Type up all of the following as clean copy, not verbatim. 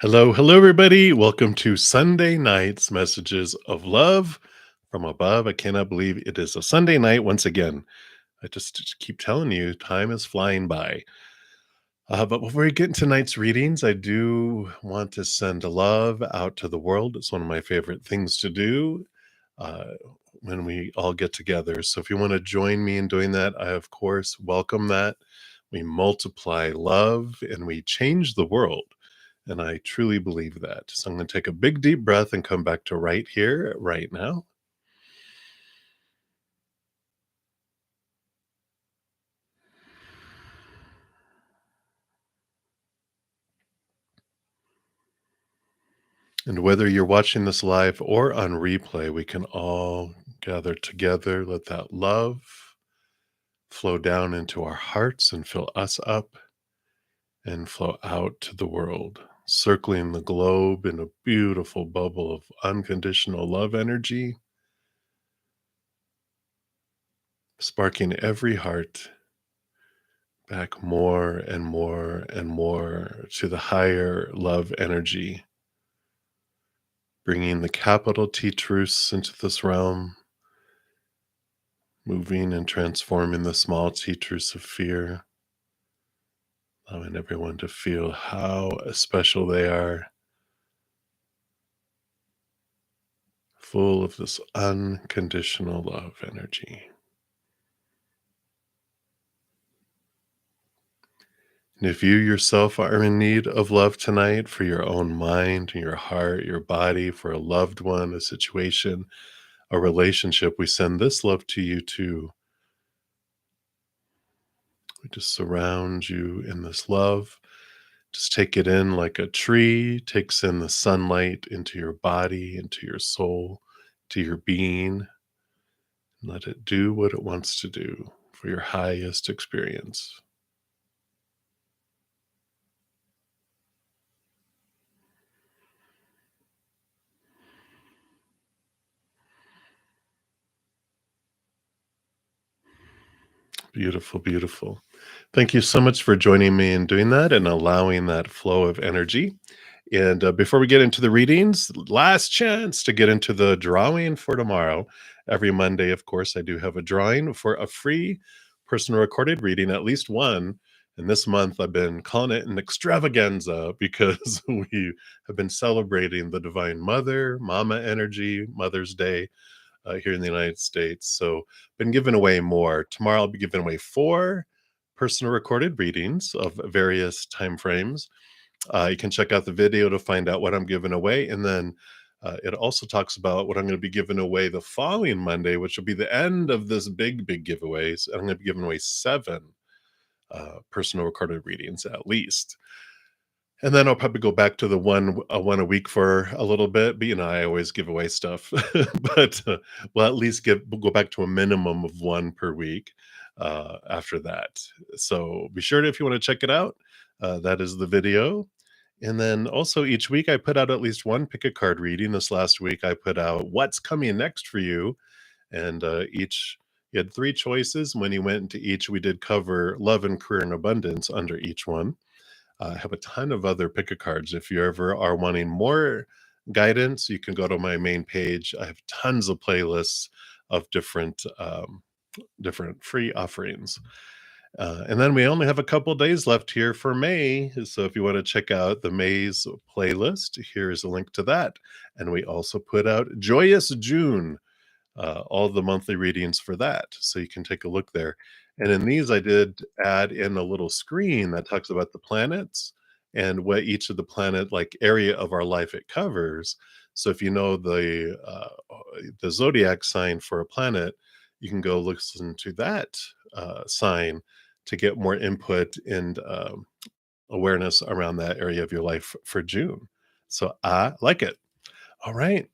Hello, hello, everybody. Welcome to Sunday night's messages of love from above. I cannot believe it is a Sunday night once again. I just keep telling you, time is flying by. But before we get into tonight's readings, I do want to send love out to the world. It's one of my favorite things to do uh, when we all get together. So if you want to join me in doing that, I, of course, welcome that. We multiply love and we change the world. And I truly believe that. So I'm going to take a big deep breath and come back to right here, right now. And whether you're watching this live or on replay, we can all gather together. Let that love flow down into our hearts and fill us up and flow out to the world, circling the globe in a beautiful bubble of unconditional love energy, sparking every heart back more and more and more to the higher love energy, bringing the capital T truths into this realm, moving and transforming the small T truths of fear, allowing everyone to feel how special they are, full of this unconditional love energy. And if you yourself are in need of love tonight for your own mind, your heart, your body, for a loved one, a situation, a relationship, we send this love to you too. We just surround you in this love. Just take it in like a tree takes in the sunlight into your body, into your soul, to your being. And let it do what it wants to do for your highest experience. Beautiful, beautiful. Thank you so much for joining me in doing that and allowing that flow of energy. And before we get into the readings, last chance to get into the drawing for tomorrow. Every Monday, of course, I do have a drawing for a free personal recorded reading, at least one. And this month, I've been calling it an extravaganza because we have been celebrating the Divine Mother, Mama Energy, Mother's Day here in the United States. So, been giving away more. Tomorrow, I'll be giving away four personal recorded readings of various time frames. You can check out the video to find out what I'm giving away. And then it also talks about what I'm going to be giving away the following Monday, which will be the end of this big giveaways. I'm going to be giving away seven personal recorded readings at least. And then I'll probably go back to the one a week for a little bit, but I always give away stuff. But we'll at least we'll go back to a minimum of one per week after that. So be sure to, if you want to check it out, that is the video. And then also each week I put out at least one pick a card reading. This last week I put out what's coming next for you, and each you had three choices. When you went into each, we did cover love and career and abundance under each one. I have a ton of other pick a cards. If you ever are wanting more guidance, you can go to my main page. I have tons of playlists of different free offerings. And then we only have a couple days left here for May. So if you want to check out the May's playlist, here is a link to that. And we also put out Joyous June, all the monthly readings for that. So you can take a look there. And in these, I did add in a little screen that talks about the planets and what each of the planet like area of our life it covers. So if you know the zodiac sign for a planet, you can go listen to that sign to get more input and awareness around that area of your life for June. So I like it. All right.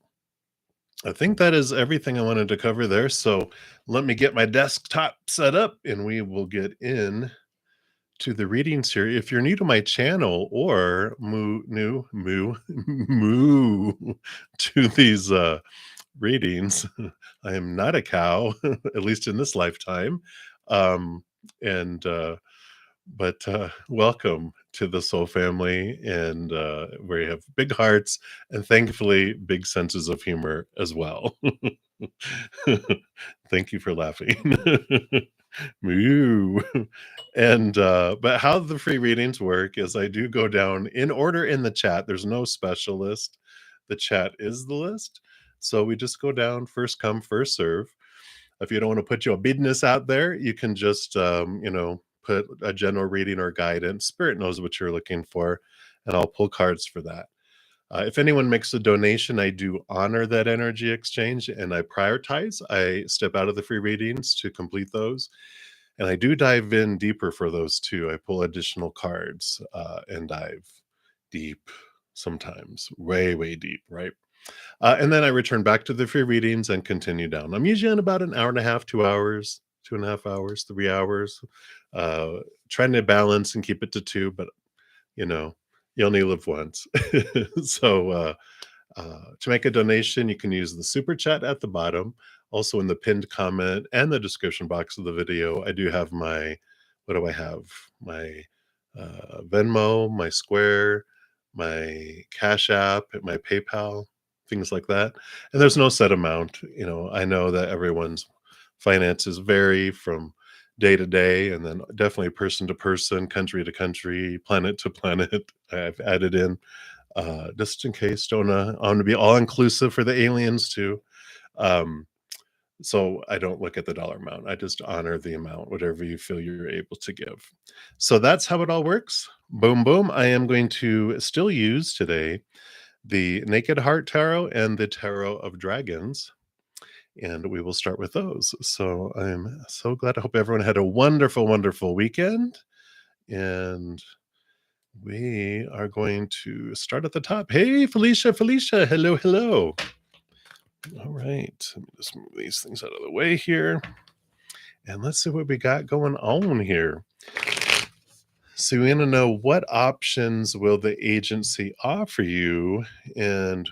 I think that is everything I wanted to cover there. So let me get my desktop set up and we will get in to the reading series. If you're new to my channel or moo to these readings, I am not a cow, at least in this lifetime. Um, and But welcome to the soul family, and where you have big hearts and thankfully big senses of humor as well. Thank you for laughing. Moo. And but how the free readings work is I do go down in order in the chat. There's no specialist. The chat is the list. So we just go down first come, first serve. If you don't want to put your business out there, you can just put a general reading or guidance. Spirit knows what you're looking for, and I'll pull cards for that. If anyone makes a donation, I do honor that energy exchange and I prioritize. I step out of the free readings to complete those. And I do dive in deeper for those too. I pull additional cards and dive deep sometimes, way, way deep, right? And then I return back to the free readings and continue down. I'm usually in about an hour and a half, 2 hours, 2.5 hours, 3 hours, uh, trying to balance and keep it to two, but you know, you only live once. So to make a donation, you can use the super chat at the bottom. Also, in the pinned comment and the description box of the video, I do have my, what do I have? My Venmo, my Square, my Cash App, my PayPal, things like that. And there's no set amount. I know that everyone's finances vary from day to day, and then definitely person to person, country to country, planet to planet. I've added in just in case. Don't I want to be all inclusive for the aliens too. Um, so I don't look at the dollar amount. I just honor the amount, whatever you feel you're able to give. So that's how it all works. Boom, boom. I am going to still use today the Naked Heart Tarot and the Tarot of Dragons. And we will start with those. So I'm so glad. I hope everyone had a wonderful, wonderful weekend. And we are going to start at the top. Hey, Felicia, Felicia. Hello, hello. All right. Let me just move these things out of the way here. And let's see what we got going on here. So we want to know, what options will the agency offer you, and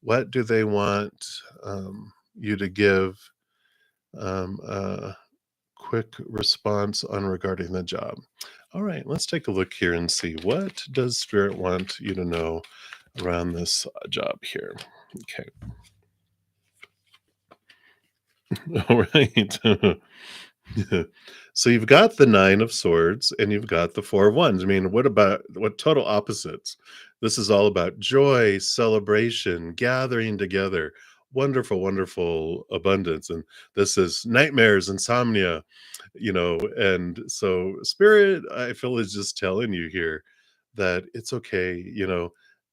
what do they want you to give a quick response on regarding the job. All right, let's take a look here and see, what does Spirit want you to know around this job here. Okay. All right. So you've got the Nine of Swords and you've got the Four of Wands. I mean, what total opposites? This is all about joy, celebration, gathering together, wonderful, wonderful abundance. And this is nightmares, insomnia, and so Spirit, I feel, is just telling you here that it's okay.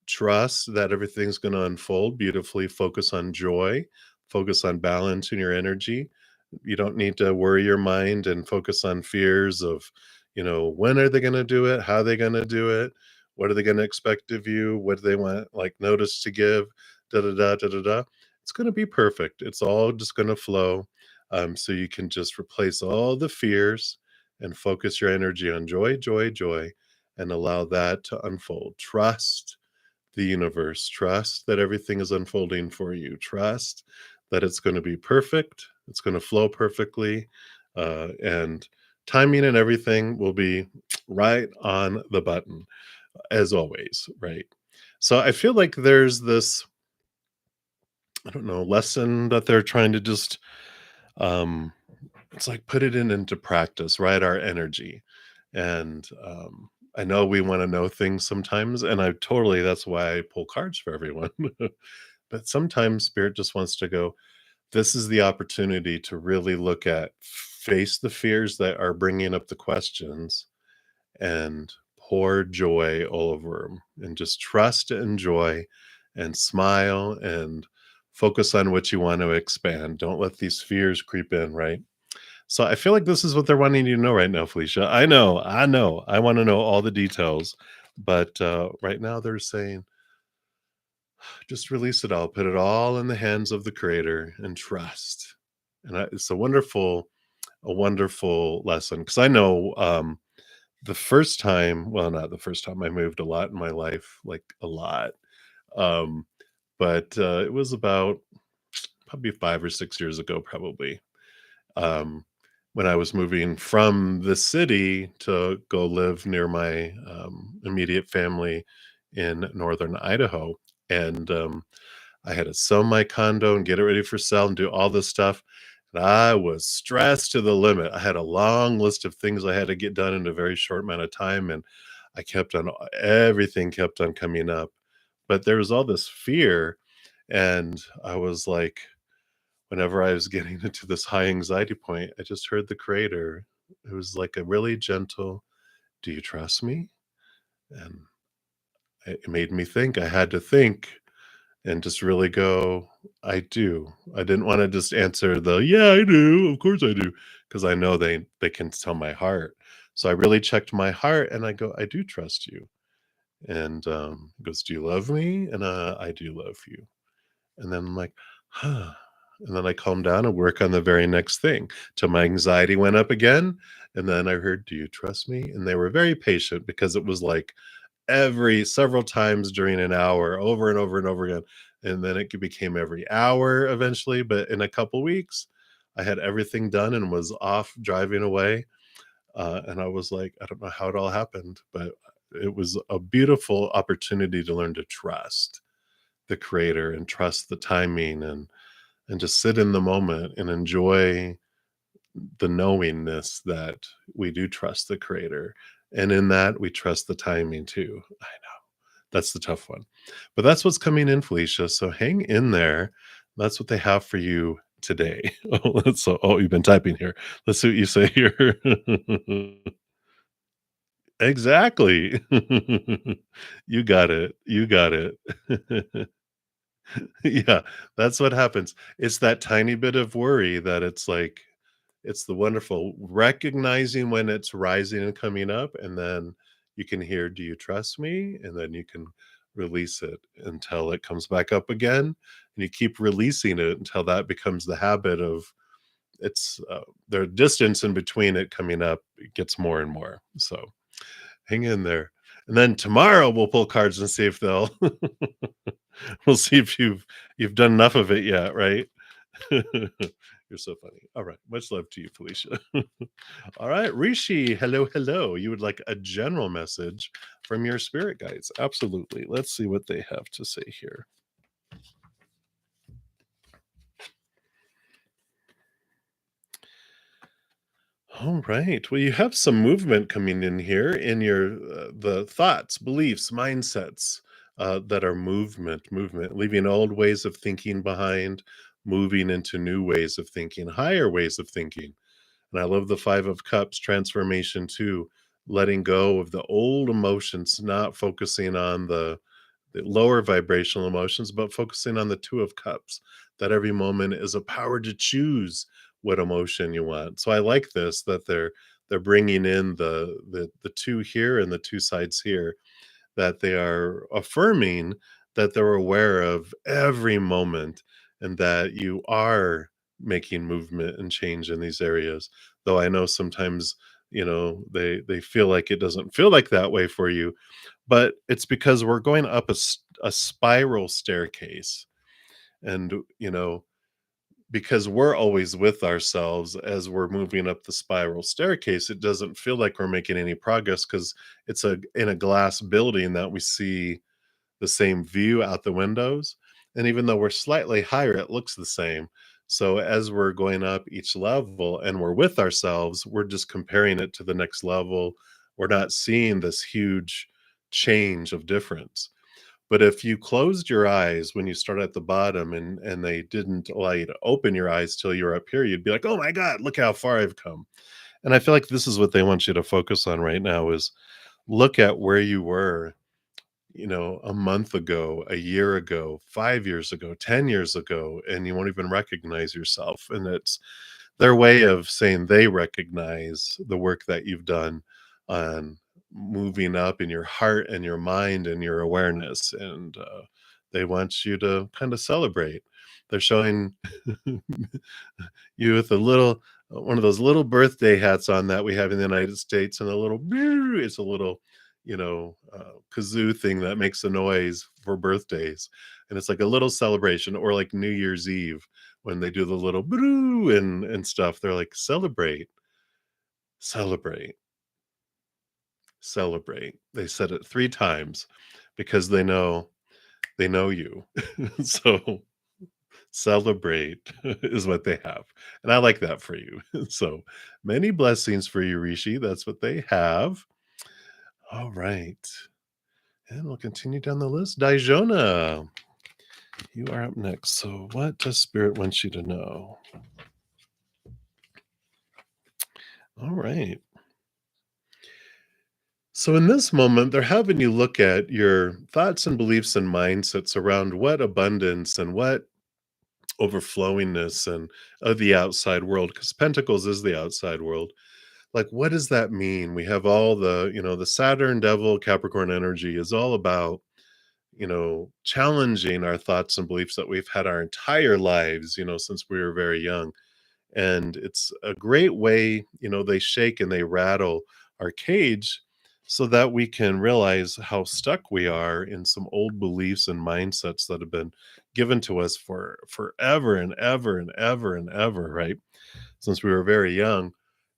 Trust that everything's going to unfold beautifully. Focus on joy, focus on balance in your energy. You don't need to worry your mind and focus on fears of, when are they going to do it? How are they going to do it? What are they going to expect of you? What do they want, like, notice to give? Da da da da da da. It's going to be perfect. It's all just going to flow. So you can just replace all the fears and focus your energy on joy, joy, joy, and allow that to unfold. Trust the universe. Trust that everything is unfolding for you. Trust that it's going to be perfect. It's going to flow perfectly. And timing and everything will be right on the button, as always, right? So I feel like there's this, I don't know, lesson that they're trying to just, um, it's like put it into practice, right? Our energy. And I know we want to know things sometimes, and that's why I pull cards for everyone. But sometimes Spirit just wants to go, this is the opportunity to really face the fears that are bringing up the questions, and pour joy all over them, and just trust and joy and smile and focus on what you want to expand. Don't let these fears creep in, right? So I feel like this is what they're wanting you to know right now, Felicia. I know. I want to know all the details, but right now they're saying, just release it all, put it all in the hands of the Creator, and trust. And it's a wonderful lesson, because I know the first time, well, not the first time, I moved a lot in my life, like a lot. Um, but it was about probably 5 or 6 years ago, probably. Um, when I was moving from the city to go live near my immediate family in northern Idaho. And I had to sell my condo and get it ready for sale and do all this stuff. And I was stressed to the limit. I had a long list of things I had to get done in a very short amount of time. And I kept on, everything kept on coming up. But there was all this fear. And I was like, whenever I was getting into this high anxiety point, I just heard the creator. It was like a really gentle, "Do you trust me?" And it made me think. I had to think and just really go, "I do." I didn't wanna just answer the, "Yeah, I do. Of course I do," because I know they can tell my heart. So I really checked my heart and I go, "I do trust you." And, he goes, "Do you love me?" And, "I do love you." And then I'm like, "Huh." And then I calmed down and work on the very next thing till my anxiety went up again. And then I heard, "Do you trust me?" And they were very patient because it was like every several times during an hour, over and over and over again. And then it became every hour eventually. But in a couple weeks, I had everything done and was off driving away. And I was like, I don't know how it all happened, but it was a beautiful opportunity to learn to trust the creator and trust the timing and just sit in the moment and enjoy the knowingness that we do trust the creator. And in that, we trust the timing too. I know that's the tough one. But that's what's coming in, Felicia. So hang in there. That's what they have for you today. Oh, you've been typing here. Let's see what you say here. Exactly. You got it. You got it. Yeah, that's what happens. It's that tiny bit of worry that it's like it's the wonderful recognizing when it's rising and coming up, and then you can hear, "Do you trust me?" And then you can release it until it comes back up again, and you keep releasing it until that becomes the habit of it's, the distance in between it coming up, it gets more and more, so hang in there. And then tomorrow we'll pull cards and see if they'll we'll see if you've done enough of it yet, right? You're so funny. All right. Much love to you, Felicia. All right. Rishi, hello, hello. You would like a general message from your spirit guides. Absolutely. Let's see what they have to say here. All right. Well, you have some movement coming in here in your the thoughts, beliefs, mindsets that are movement, leaving old ways of thinking behind, moving into new ways of thinking, higher ways of thinking. And I love the 5 of cups transformation too, letting go of the old emotions, not focusing on the lower vibrational emotions, but focusing on the 2 of cups, that every moment is a power to choose what emotion you want. So I like this that they're bringing in the 2 here and the 2 sides here, that they are affirming that they're aware of every moment and that you are making movement and change in these areas. Though I know sometimes, they feel like it doesn't feel like that way for you, but it's because we're going up a spiral staircase. And, because we're always with ourselves as we're moving up the spiral staircase, it doesn't feel like we're making any progress because it's in a glass building that we see the same view out the windows. And even though we're slightly higher, it looks the same. So as we're going up each level and we're with ourselves, we're just comparing it to the next level. We're not seeing this huge change of difference. But if you closed your eyes when you start at the bottom and they didn't allow you to open your eyes till you're up here, you'd be like, "Oh my God, look how far I've come." And I feel like this is what they want you to focus on right now is look at where you were, a month ago, a year ago, 5 years ago, 10 years ago, and you won't even recognize yourself. And it's their way of saying they recognize the work that you've done on moving up in your heart and your mind and your awareness. And they want you to kind of celebrate. They're showing you with a little one of those little birthday hats on that we have in the United States, and a little it's a little, kazoo thing that makes a noise for birthdays, and it's like a little celebration, or like New Year's Eve when they do the little and stuff. They're like celebrate. Celebrate, celebrate. They said it 3 times because they know you. So, celebrate is what they have, and I like that for you. So, many blessings for you, Rishi, that's what they have. Alright, and we'll continue down the list. Dajona, you are up next. So, what does Spirit want you to know? Alright. So, in this moment, they're having you look at your thoughts and beliefs and mindsets around what abundance and what overflowingness and of the outside world, because Pentacles is the outside world. Like, what does that mean? We have all the Saturn, Devil, Capricorn energy is all about, challenging our thoughts and beliefs that we've had our entire lives, since we were very young. And it's a great way, they shake and they rattle our cage so that we can realize how stuck we are in some old beliefs and mindsets that have been given to us for forever and ever and ever and ever, right? Since we were very young.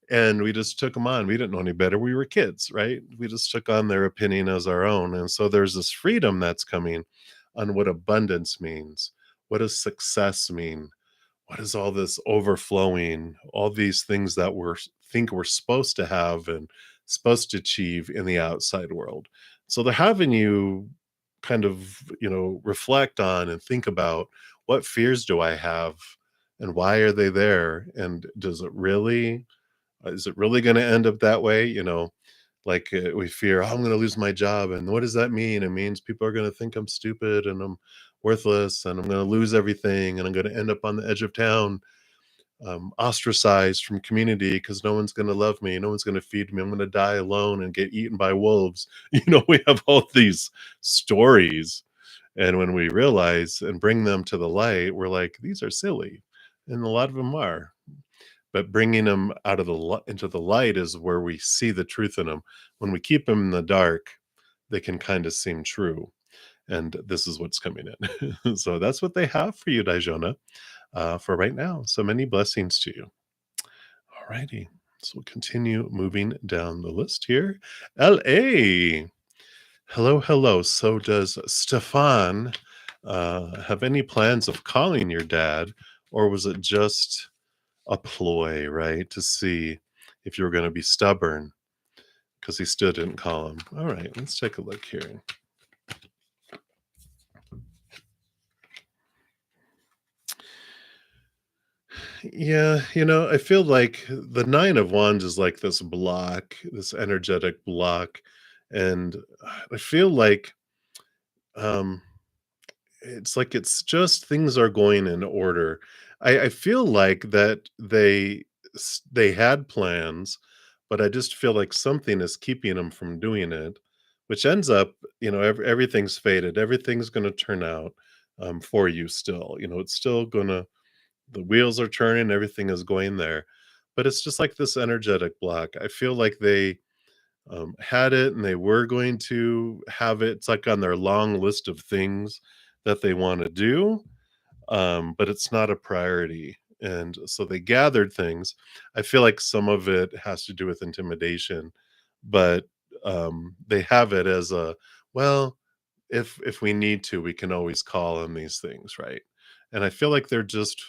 And we just took them on. We didn't know any better. We were kids, right? We just took on their opinion as our own. And so there's this freedom that's coming on what abundance means. What does success mean? What is all this overflowing, all these things that think we're supposed to have and supposed to achieve in the outside world. So they're having you kind of, reflect on and think about, what fears do I have and why are they there? And is it really going to end up that way? Like, we fear, "Oh, I'm going to lose my job." And what does that mean? It means people are going to think I'm stupid and I'm worthless and I'm going to lose everything and I'm going to end up on the edge of town, ostracized from community because no one's going to love me. No one's going to feed me. I'm going to die alone and get eaten by wolves. We have all these stories. And when we realize and bring them to the light, we're like, these are silly. And a lot of them are. But bringing them out of into the light is where we see the truth in them. When we keep them in the dark, they can kind of seem true. And this is what's coming in. So that's what they have for you, Dajona, for right now. So many blessings to you. All righty. So we'll continue moving down the list here. LA. Hello, hello. So does Stefan have any plans of calling your dad, or was it just a ploy, right? To see if you were going to be stubborn because he still didn't call him. All right, let's take a look here. Yeah, I feel like the Nine of Wands is like this block, this energetic block. And I feel like um it's just things are going in order. I feel like that they had plans, but I just feel like something is keeping them from doing it, which ends up, everything's faded. Everything's going to turn out for you still. It's still gonna the wheels are turning, everything is going there. But it's just like this energetic block. I feel like they had it and they were going to have it. It's like on their long list of things that they want to do, but it's not a priority. And so they gathered things. I feel like some of it has to do with intimidation, but they have it as a, well, if we need to, we can always call on these things, right? And I feel like they're just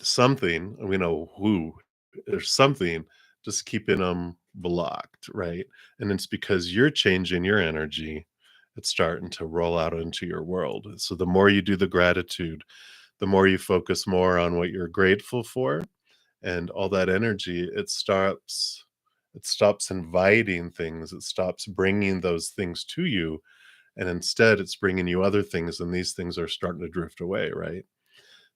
something, we know who, there's something just keeping them blocked, right? And it's because you're changing your energy. It's starting to roll out into your world. So the more you do the gratitude, the more you focus more on what you're grateful for, and all that energy, it stops inviting things. It stops bringing those things to you, and instead it's bringing you other things, and these things are starting to drift away, right?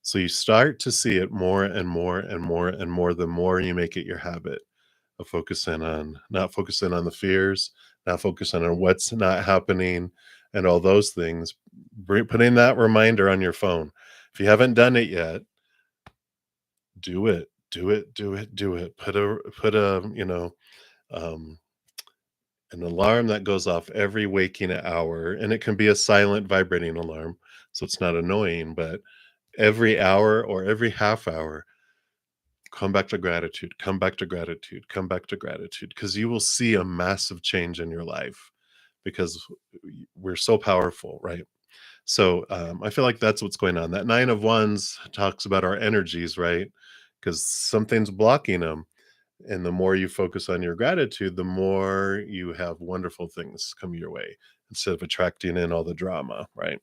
So you start to see it more and more and more and more the more you make it your habit of not focusing on the fears, not focusing on what's not happening and all those things. Putting that reminder on your phone. If you haven't done it yet, do it. Do it, do it, do it. Put um, an alarm that goes off every waking hour, and it can be a silent vibrating alarm, so it's not annoying, but every hour or every half hour, come back to gratitude, come back to gratitude, come back to gratitude, because you will see a massive change in your life because we're so powerful, right? So I feel like that's what's going on. That Nine of Wands talks about our energies, right? Because something's blocking them. And the more you focus on your gratitude, the more you have wonderful things come your way instead of attracting in all the drama, right?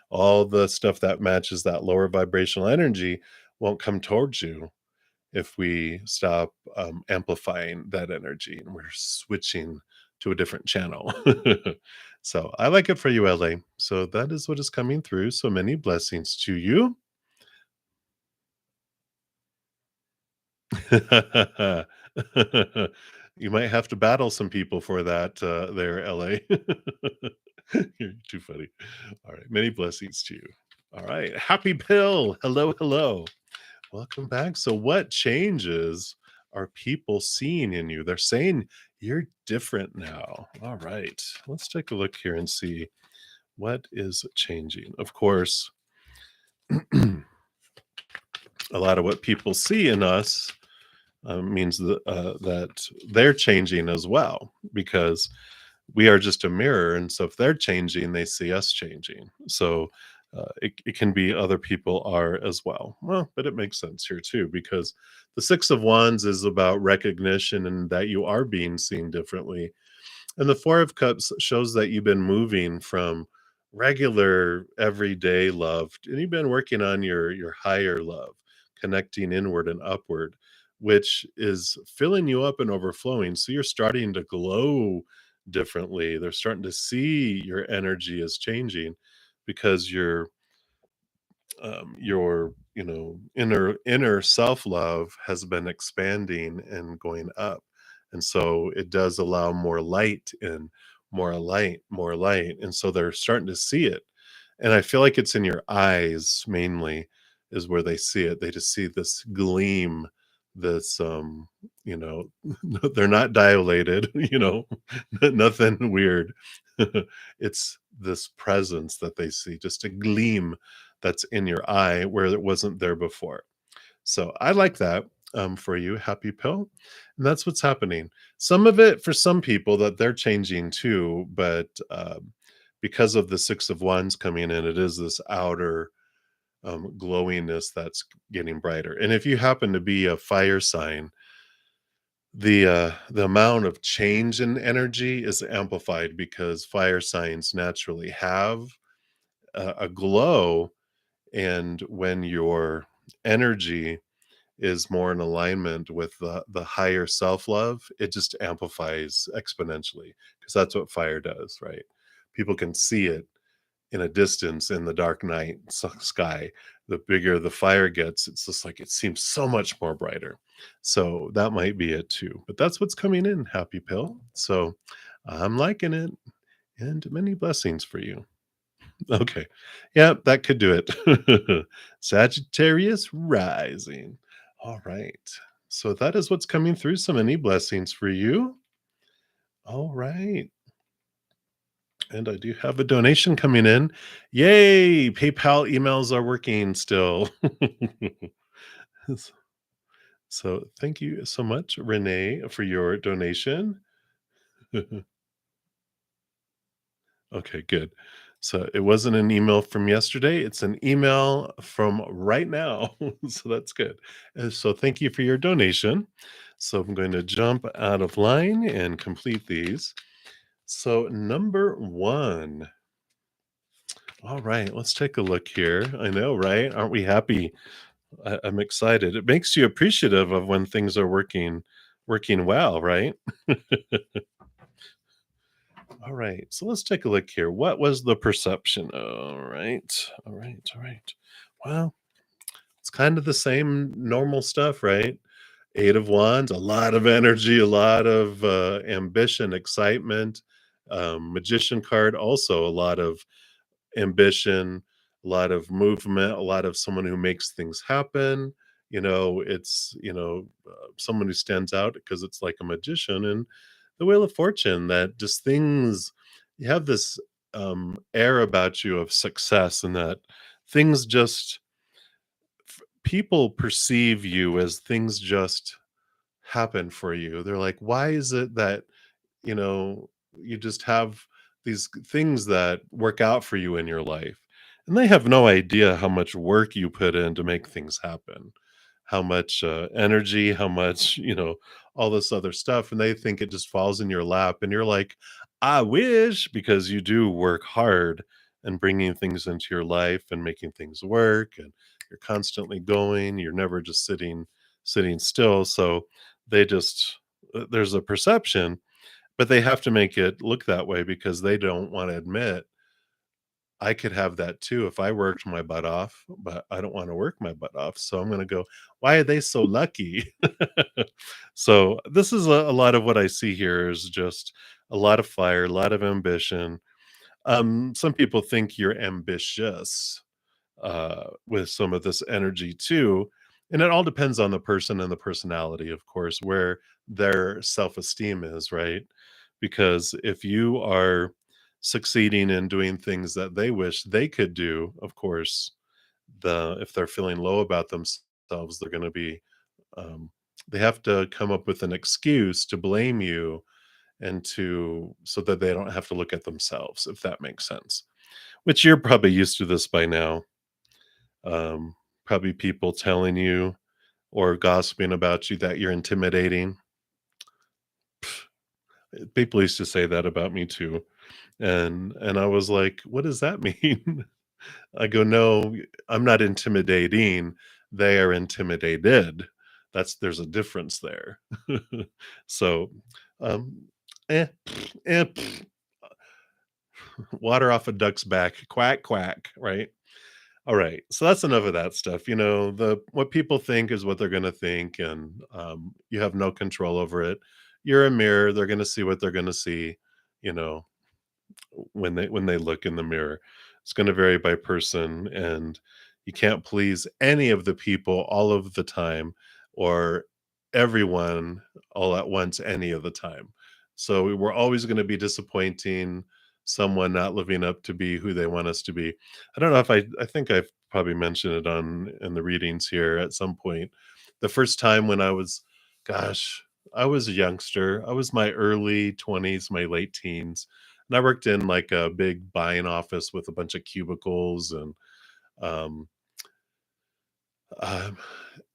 All the stuff that matches that lower vibrational energy won't come towards you if we stop amplifying that energy and we're switching to a different channel. So I like it for you, LA. So that is what is coming through. So many blessings to you. You might have to battle some people for that there, LA. You're too funny. All right. Many blessings to you. All right. Happy Pill. Hello, hello. Welcome back. So, what changes are people seeing in you? They're saying you're different now. All right. Let's take a look here and see what is changing. Of course, a lot of what people see in us means that they're changing as well because we are just a mirror. And so, if they're changing, they see us changing. So, it can be other people are as well. Well, but it makes sense here too, because the Six of Wands is about recognition and that you are being seen differently. And the Four of Cups shows that you've been moving from regular everyday love and you've been working on your higher love, connecting inward and upward, which is filling you up and overflowing. So you're starting to glow differently. They're starting to see your energy is changing because your inner self-love has been expanding and going up, and so it does allow more light and more light, and so they're starting to see it. And I feel like it's in your eyes mainly is where they see it. They just see this gleam, this you know they're not dilated, nothing weird. It's this presence that they see, just a gleam that's in your eye where it wasn't there before. So I like that for you, Happy Pill. And that's what's happening. Some of it for some people that they're changing too, but because of the Six of Wands coming in, it is this outer glowiness that's getting brighter. And if you happen to be a fire sign, the amount of change in energy is amplified because fire signs naturally have a glow, and when your energy is more in alignment with the higher self-love, it just amplifies exponentially because that's what fire does, right? People can see it in a distance in the dark night sky. The bigger the fire gets, it's just like it seems so much more brighter. So that might be it too. But that's what's coming in, Happy Pill. So I'm liking it, and many blessings for you. Okay. Yeah, that could do it. Sagittarius rising. All right. So that is what's coming through. So many blessings for you. All right. And I do have a donation coming in. Yay! PayPal emails are working still. So thank you so much, Renee, for your donation. Okay, good. So it wasn't an email from yesterday, it's an email from right now. So that's good. And so thank you for your donation. So I'm going to jump out of line and complete these. So number one. All right, let's take a look here. I know, right? Aren't we happy? I'm excited. It makes you appreciative of when things are working well, right? All right, so let's take a look here. What was the perception? All right, all right, all right. Well, it's kind of the same normal stuff, right? Eight of Wands, a lot of energy, a lot of ambition, excitement. Magician card, also a lot of ambition, a lot of movement, a lot of someone who makes things happen. It's someone who stands out because it's like a magician. And the Wheel of Fortune, that just things, you have this air about you of success, and that things just people perceive you as things just happen for you. They're like, why is it that, you know, you just have these things that work out for you in your life? And they have no idea how much work you put in to make things happen, how much energy, how much, all this other stuff. And they think it just falls in your lap. And you're like, I wish, because you do work hard and bringing things into your life and making things work. And you're constantly going. You're never just sitting still. So they just, there's a perception, but they have to make it look that way because they don't wanna admit, "I could have that too if I worked my butt off, but I don't wanna work my butt off, so I'm gonna go, 'Why are they so lucky?'" So, this is a lot of what I see here is just a lot of fire, a lot of ambition. Some people think you're ambitious, with some of this energy too. And it all depends on the person and the personality, of course, where their self esteem is, right? Because if you are succeeding in doing things that they wish they could do, of course, if they're feeling low about themselves, they're going to be, um, they have to come up with an excuse to blame you and to so that they don't have to look at themselves, if that makes sense. Which you're probably used to this by now. um, Probably people telling you or gossiping about you that you're intimidating. People used to say that about me too, and I was like, "What does that mean?" I go, "No, I'm not intimidating. They are intimidated. There's a difference there." So, um, eh, eh, water off a duck's back, quack quack, right? All right, so that's enough of that stuff. The what people think is what they're gonna think, and, you have no control over it. You're a mirror, they're gonna see what they're gonna see, you know, when they look in the mirror. It's gonna vary by person, and you can't please any of the people all of the time or everyone all at once any of the time. So we're always gonna be disappointing someone not living up to be who they want us to be. I don't know if I think I've probably mentioned it on in the readings here at some point. The first time when gosh, I was a youngster. I was my early 20s, my late teens, and I worked in like a big buying office with a bunch of cubicles and um, um,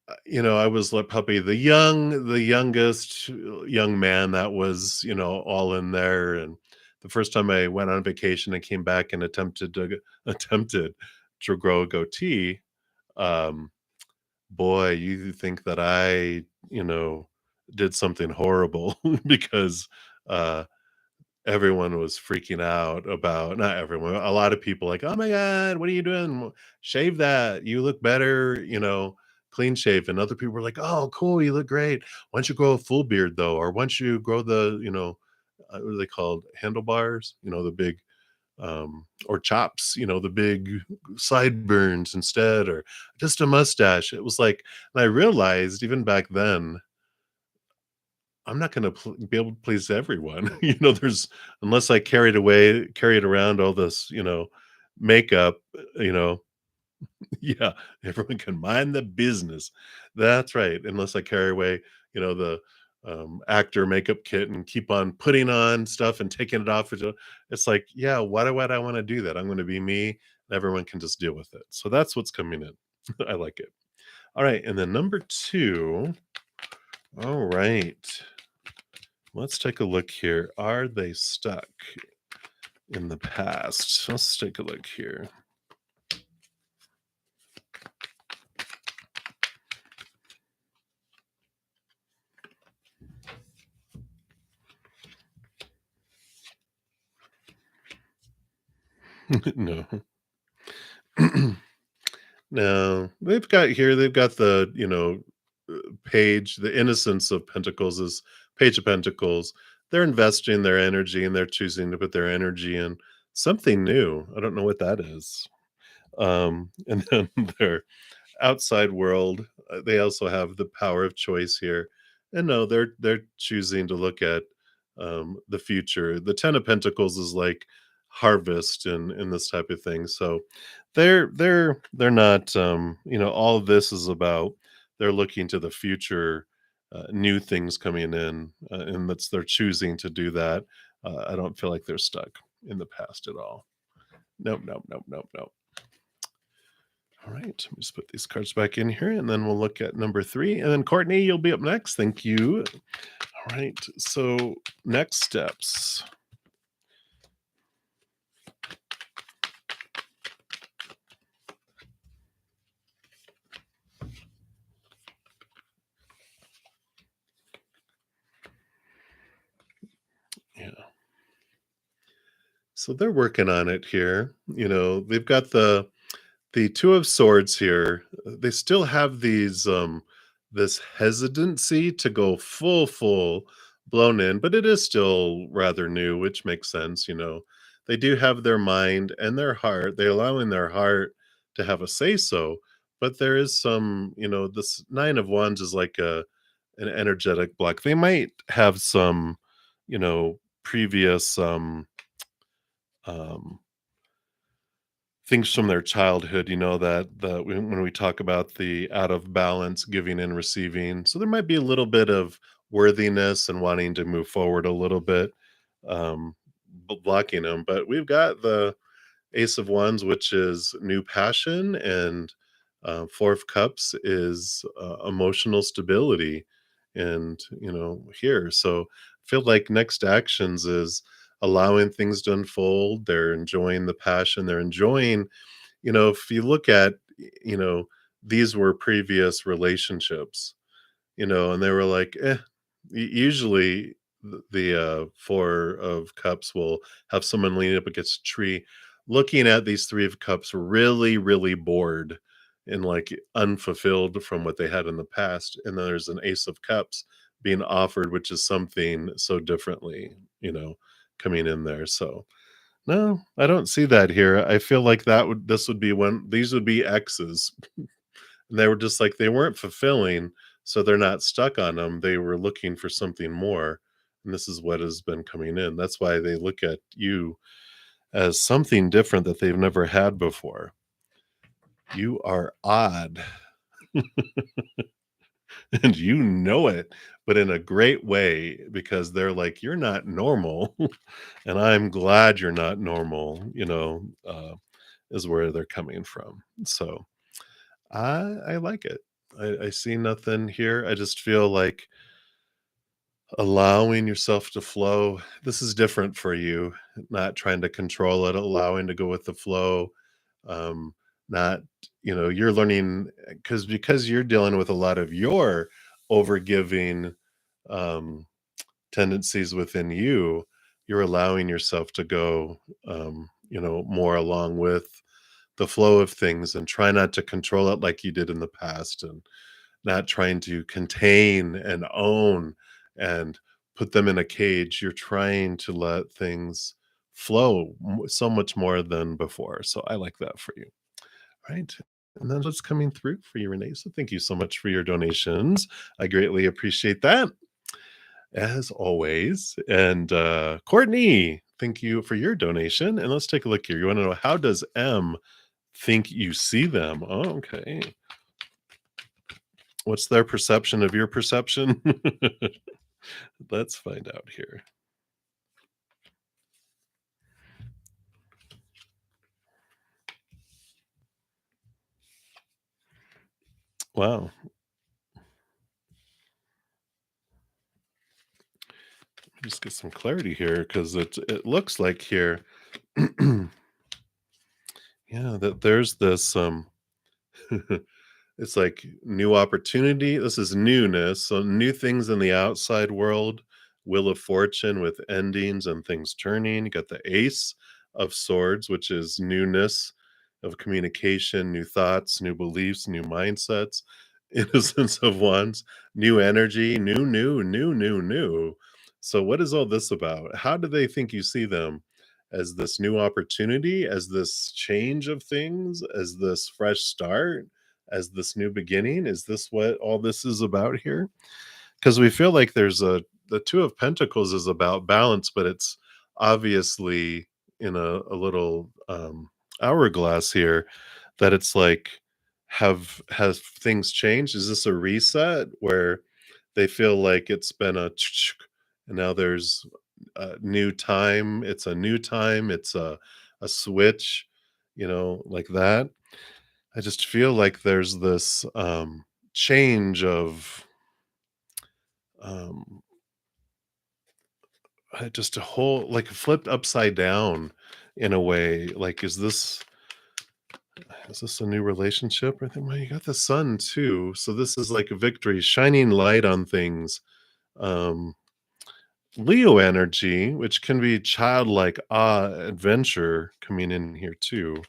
I was like probably the youngest young man that was, all in there. And the first time I went on vacation and came back and attempted to grow a goatee, um, boy, you think that I, did something horrible because uh everyone was freaking out about, not everyone, a lot of people like, "Oh my god, what are you doing? Shave that. You look better, clean shaven." Other people were like, "Oh, cool, you look great. Why don't you grow a full beard though? Or why don't you grow what are they called? Handlebars, the big or chops, the big sideburns instead, or just a mustache." It was like, and I realized even back then I'm not gonna be able to please everyone. There's unless I carried around all this, makeup, yeah, everyone can mind the business. That's right, unless I carry away, the, actor makeup kit and keep on putting on stuff and taking it off. It's like, yeah, why do I wanna do that? I'm gonna be me, and everyone can just deal with it. So that's what's coming in. I like it. Alright, and then number 2. Alright. Let's take a look here. Are they stuck in the past? Let's take a look here. No. No. They've got the, page, the innocence of pentacles is page of pentacles. They're investing their energy and they're choosing to put their energy in something new. I don't know what that is. And then their outside world, they also have the power of choice here. And no, they're choosing to look at the future. The 10 of pentacles is like harvest in this type of thing. So they're not all of this is about they're looking to the future, new things coming in, and that's they're choosing to do that. I don't feel like they're stuck in the past at all. Nope, nope, nope, nope, nope. All right, let me just put these cards back in here, and then we'll look at number 3. And then Courtney, you'll be up next. Thank you. All right, so next steps. Yeah. So they're working on it here. They've got the 2 of swords here. They still have this hesitancy to go full blown in, but it is still rather new, which makes sense. They do have their mind and their heart. They're allowing their heart to have a say so, but there is this 9 of wands is like an energetic block. They might have some, previous um things from their childhood, that when we talk about the out of balance giving and receiving. So there might be a little bit of worthiness and wanting to move forward a little bit, um, blocking them. But we've got the Ace of Wands, which is new passion, and Four of Cups is emotional stability. And here, so I feel like next actions is allowing things to unfold. They're enjoying the passion. They're enjoying, if you look at, you know, these were previous relationships, and they were like, usually the 4 of Cups will have someone leaning up against a tree, looking at these 3 of Cups, really, really bored and like unfulfilled from what they had in the past. And then there's an Ace of Cups being offered, which is something so differently, coming in there. So no, I don't see that here. I feel like this would be when these would be X's. And they were just like they weren't fulfilling, so they're not stuck on them. They were looking for something more, and this is what has been coming in. That's why they look at you as something different that they've never had before. You are odd, and you know it, but in a great way because they're like, "You're not normal, and I'm glad you're not normal," is where they're coming from. So I like it. I see nothing here. I just feel like allowing yourself to flow. This is different for you, not trying to control it, allowing to go with the flow. Um, not, you're learning because you're dealing with a lot of your overgiving um tendencies within you. You're allowing yourself to go more along with the flow of things and try not to control it like you did in the past, and not trying to contain and own and put them in a cage. You're trying to let things flow so much more than before. So I like that for you. Right. And then what's coming through for you, Renee. So thank you so much for your donations. I greatly appreciate that, as always. And Courtney, thank you for your donation. And let's take a look here. You want to know, how does M think you see them? Oh, okay. What's their perception of your perception? Let's find out here. Wow. Let me just get some clarity here because it looks like here, yeah, that there's this it's like new opportunity. This is newness. So new things in the outside world, wheel of fortune with endings and things turning. You got the Ace of Swords, which is newness of communication, new thoughts, new beliefs, new mindsets. Innocence of Wands, new energy, new. So what is all this about? How do they think you see them? As this new opportunity, as this change of things, as this fresh start, as this new beginning? Is this what all this is about here? Because we feel like the 2 of Pentacles is about balance, but it's obviously in a little hourglass here, that it's like, have things changed? Is this a reset where they feel like it's been a and now there's a new time? It's a new time. It's a switch, like that. I just feel like there's this change of um, just a whole, like, flipped upside down in a way. Like, is this a new relationship or anything? Well, you got the sun too, so this is like a victory, shining light on things. Um, Leo energy, which can be childlike adventure coming in here too.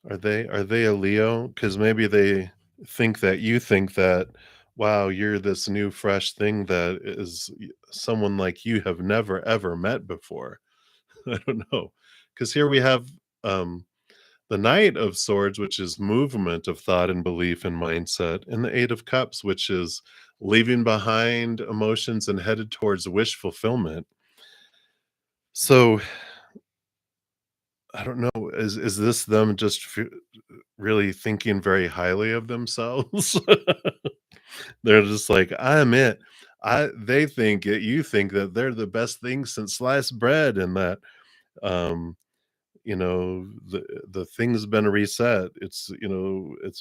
Are they a Leo? Because maybe they think that you think that, wow, you're this new fresh thing that is someone like you have never ever met before. I don't know. Because here we have um the Knight of Swords, which is movement of thought and belief and mindset, and the Eight of Cups, which is leaving behind emotions and headed towards wish fulfillment. So I don't know. Is this them just really thinking very highly of themselves? They're just like, I'm it. They think it. You think that they're the best thing since sliced bread, and that um, the thing's been reset. It's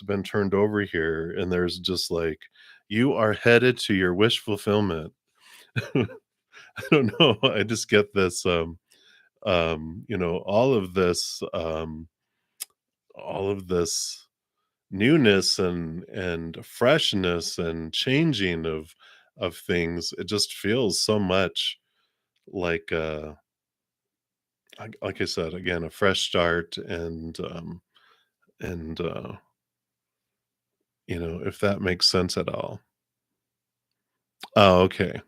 been turned over here, and there's just like, you are headed to your wish fulfillment. I don't know. I just get this. All of this newness and freshness and changing of things. It just feels so much like like I said again, a fresh start, and if that makes sense at all. Oh, okay.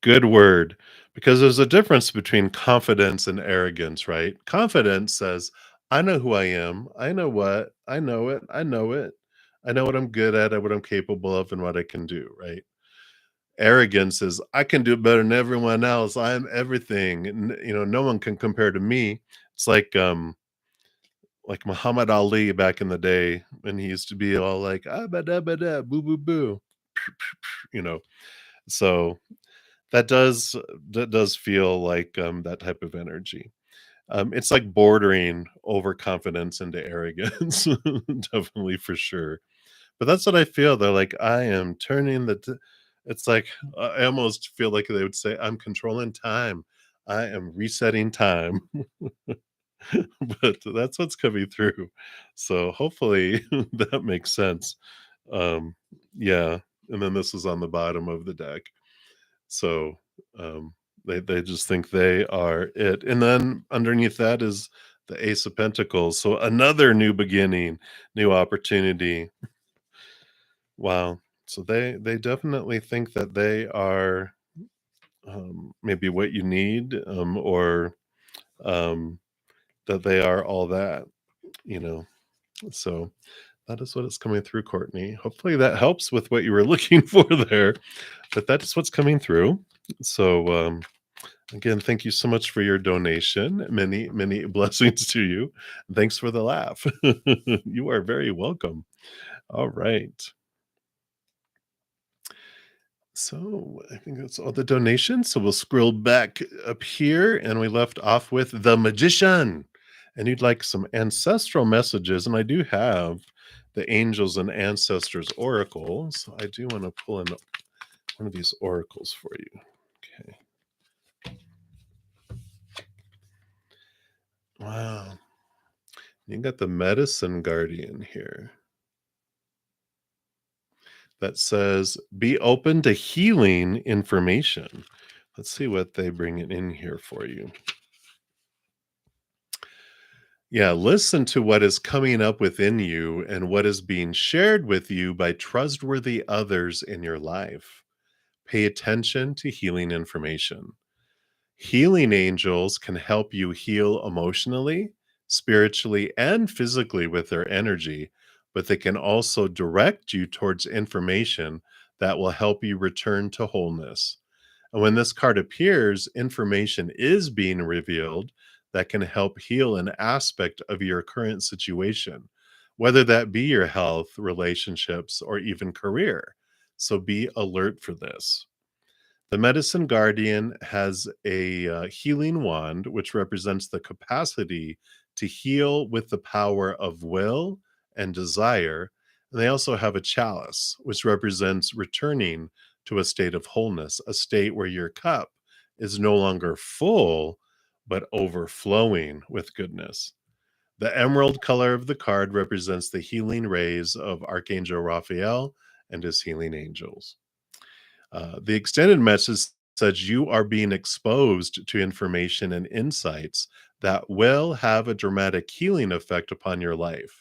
Good word. Because there's a difference between confidence and arrogance, right? Confidence says, I know who I am. I know what. I know it. I know it. I know what I'm good at, what I'm capable of, and what I can do, right? Arrogance is, I can do better than everyone else. I am everything. No one can compare to me. It's like Muhammad Ali back in the day when he used to be all like, ah, ba da ba da, boo boo boo, you know. So that does feel like that type of energy. It's like bordering overconfidence into arrogance, definitely for sure. But that's what I feel. They're like, I am turning it's like, I almost feel like they would say, I'm controlling time. I am resetting time. But that's what's coming through. So hopefully that makes sense. Um, yeah. And then this is on the bottom of the deck. So um, they just think they are it. And then underneath that is the Ace of Pentacles. So another new beginning, new opportunity. Wow. So they definitely think that they are maybe what you need, or um, that they are all that, you know. So that is what is coming through, Courtney. Hopefully that helps with what you were looking for there. But that is what's coming through. So again, thank you so much for your donation. Many, many blessings to you. Thanks for the laugh. You are very welcome. All right. So I think that's all the donations. So we'll scroll back up here, and we left off with the magician. And you'd like some ancestral messages. And I do have the angels and ancestors oracle. So I do want to pull in one of these oracles for you. Okay. Wow. You got the medicine guardian here that says, be open to healing information. Let's see what they bring it in here for you. Yeah, listen to what is coming up within you and what is being shared with you by trustworthy others in your life. Pay attention to healing information. Healing angels can help you heal emotionally, spiritually, and physically with their energy, but they can also direct you towards information that will help you return to wholeness. And when this card appears, information is being revealed that can help heal an aspect of your current situation, whether that be your health, relationships, or even career. So be alert for this. The medicine guardian has a healing wand, which represents the capacity to heal with the power of will and desire. And they also have a chalice, which represents returning to a state of wholeness, a state where your cup is no longer full, but overflowing with goodness. The emerald color of the card represents the healing rays of Archangel Raphael and his healing angels. The extended message says you are being exposed to information and insights that will have a dramatic healing effect upon your life.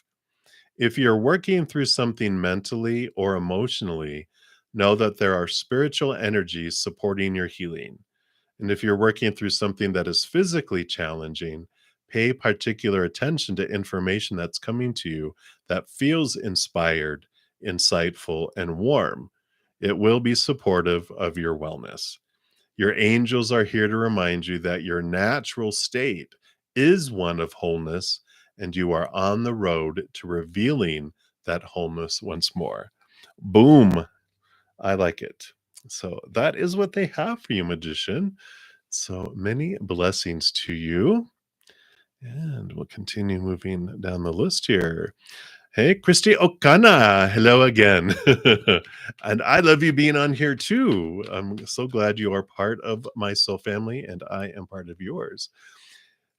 If you're working through something mentally or emotionally, know that there are spiritual energies supporting your healing. And if you're working through something that is physically challenging, pay particular attention to information that's coming to you that feels inspired, insightful, and warm. It will be supportive of your wellness. Your angels are here to remind you that your natural state is one of wholeness, and you are on the road to revealing that wholeness once more. Boom. I like it. So that is what they have for you, magician. So many blessings to you. And we'll continue moving down the list here. Hey, Christy Okana. Hello again. And I love you being on here too. I'm so glad you are part of my soul family and I am part of yours.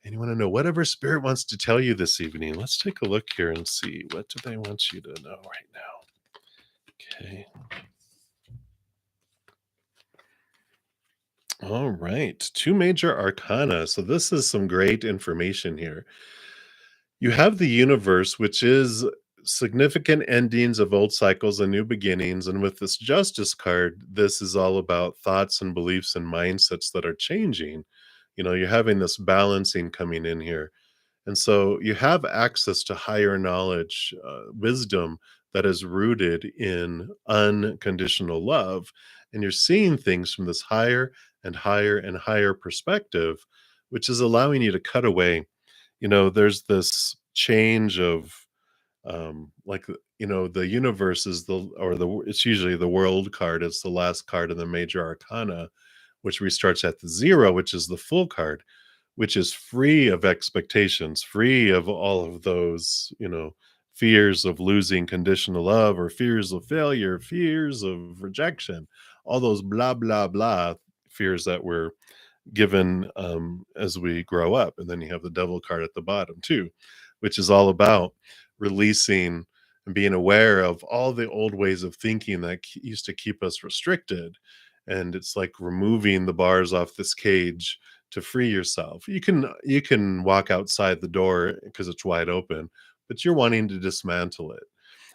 And you want to know whatever spirit wants to tell you this evening. Let's take a look here and see what do they want you to know right now. Okay. All right. Two major arcana. So this is some great information here. You have the universe, which is significant endings of old cycles and new beginnings. And with this justice card, this is all about thoughts and beliefs and mindsets that are changing. You know, you're having this balancing coming in here. And so you have access to higher knowledge, wisdom that is rooted in unconditional love. And you're seeing things from this higher and higher and higher perspective, which is allowing you to cut away. You know, there's this change of like the universe is it's usually the world card. It's the last card in the major arcana, which restarts at the zero, which is the full card, which is free of expectations, free of all of those, fears of losing conditional love or fears of failure, fears of rejection, all those blah, blah, blah fears that we're given as we grow up. And then you have the devil card at the bottom too, which is all about releasing and being aware of all the old ways of thinking that used to keep us restricted. And it's like removing the bars off this cage to free yourself. You can walk outside the door because it's wide open, but you're wanting to dismantle it.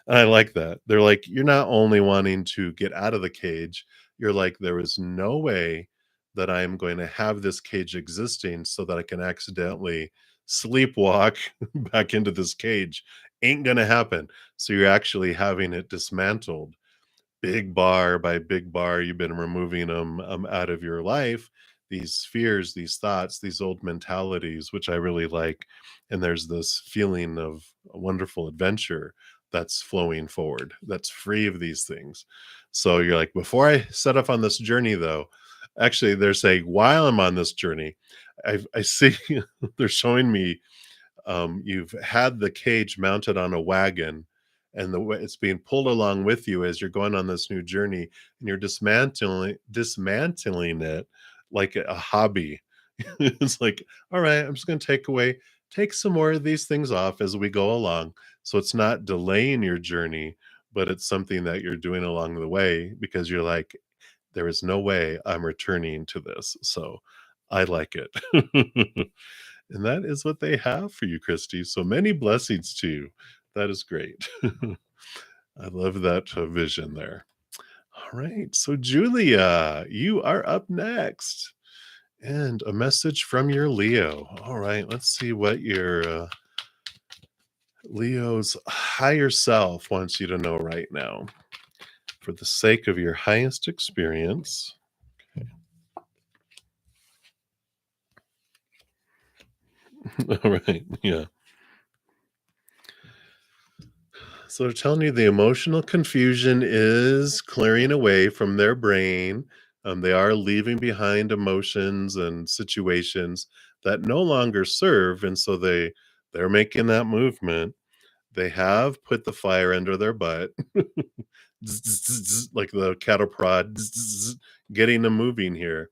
And I like that. They're like, you're not only wanting to get out of the cage, you're like, there is no way that I am going to have this cage existing so that I can accidentally sleepwalk back into this cage. Ain't gonna happen. So you're actually having it dismantled big bar by big bar. You've been removing them out of your life, these fears, these thoughts, these old mentalities, which I really like. And there's this feeling of a wonderful adventure that's flowing forward, that's free of these things. So you're like, before I set off on this journey, though, actually, they're saying, while I'm on this journey, I see they're showing me you've had the cage mounted on a wagon and the way it's being pulled along with you as you're going on this new journey, and you're dismantling it like a hobby. It's like, all right, I'm just going to take some more of these things off as we go along, so it's not delaying your journey, but it's something that you're doing along the way because you're like, there is no way I'm returning to this. So I like it. And that is what they have for you, Christy. So many blessings to you. That is great. I love that vision there. All right. So, Julia, you are up next. And a message from your Leo. All right. Let's see what your Leo's higher self wants you to know right now. For the sake of your highest experience. All right. Yeah. So they're telling you the emotional confusion is clearing away from their brain. They are leaving behind emotions and situations that no longer serve, and so they're making that movement. They have put the fire under their butt, like the cattle prod, getting them moving here.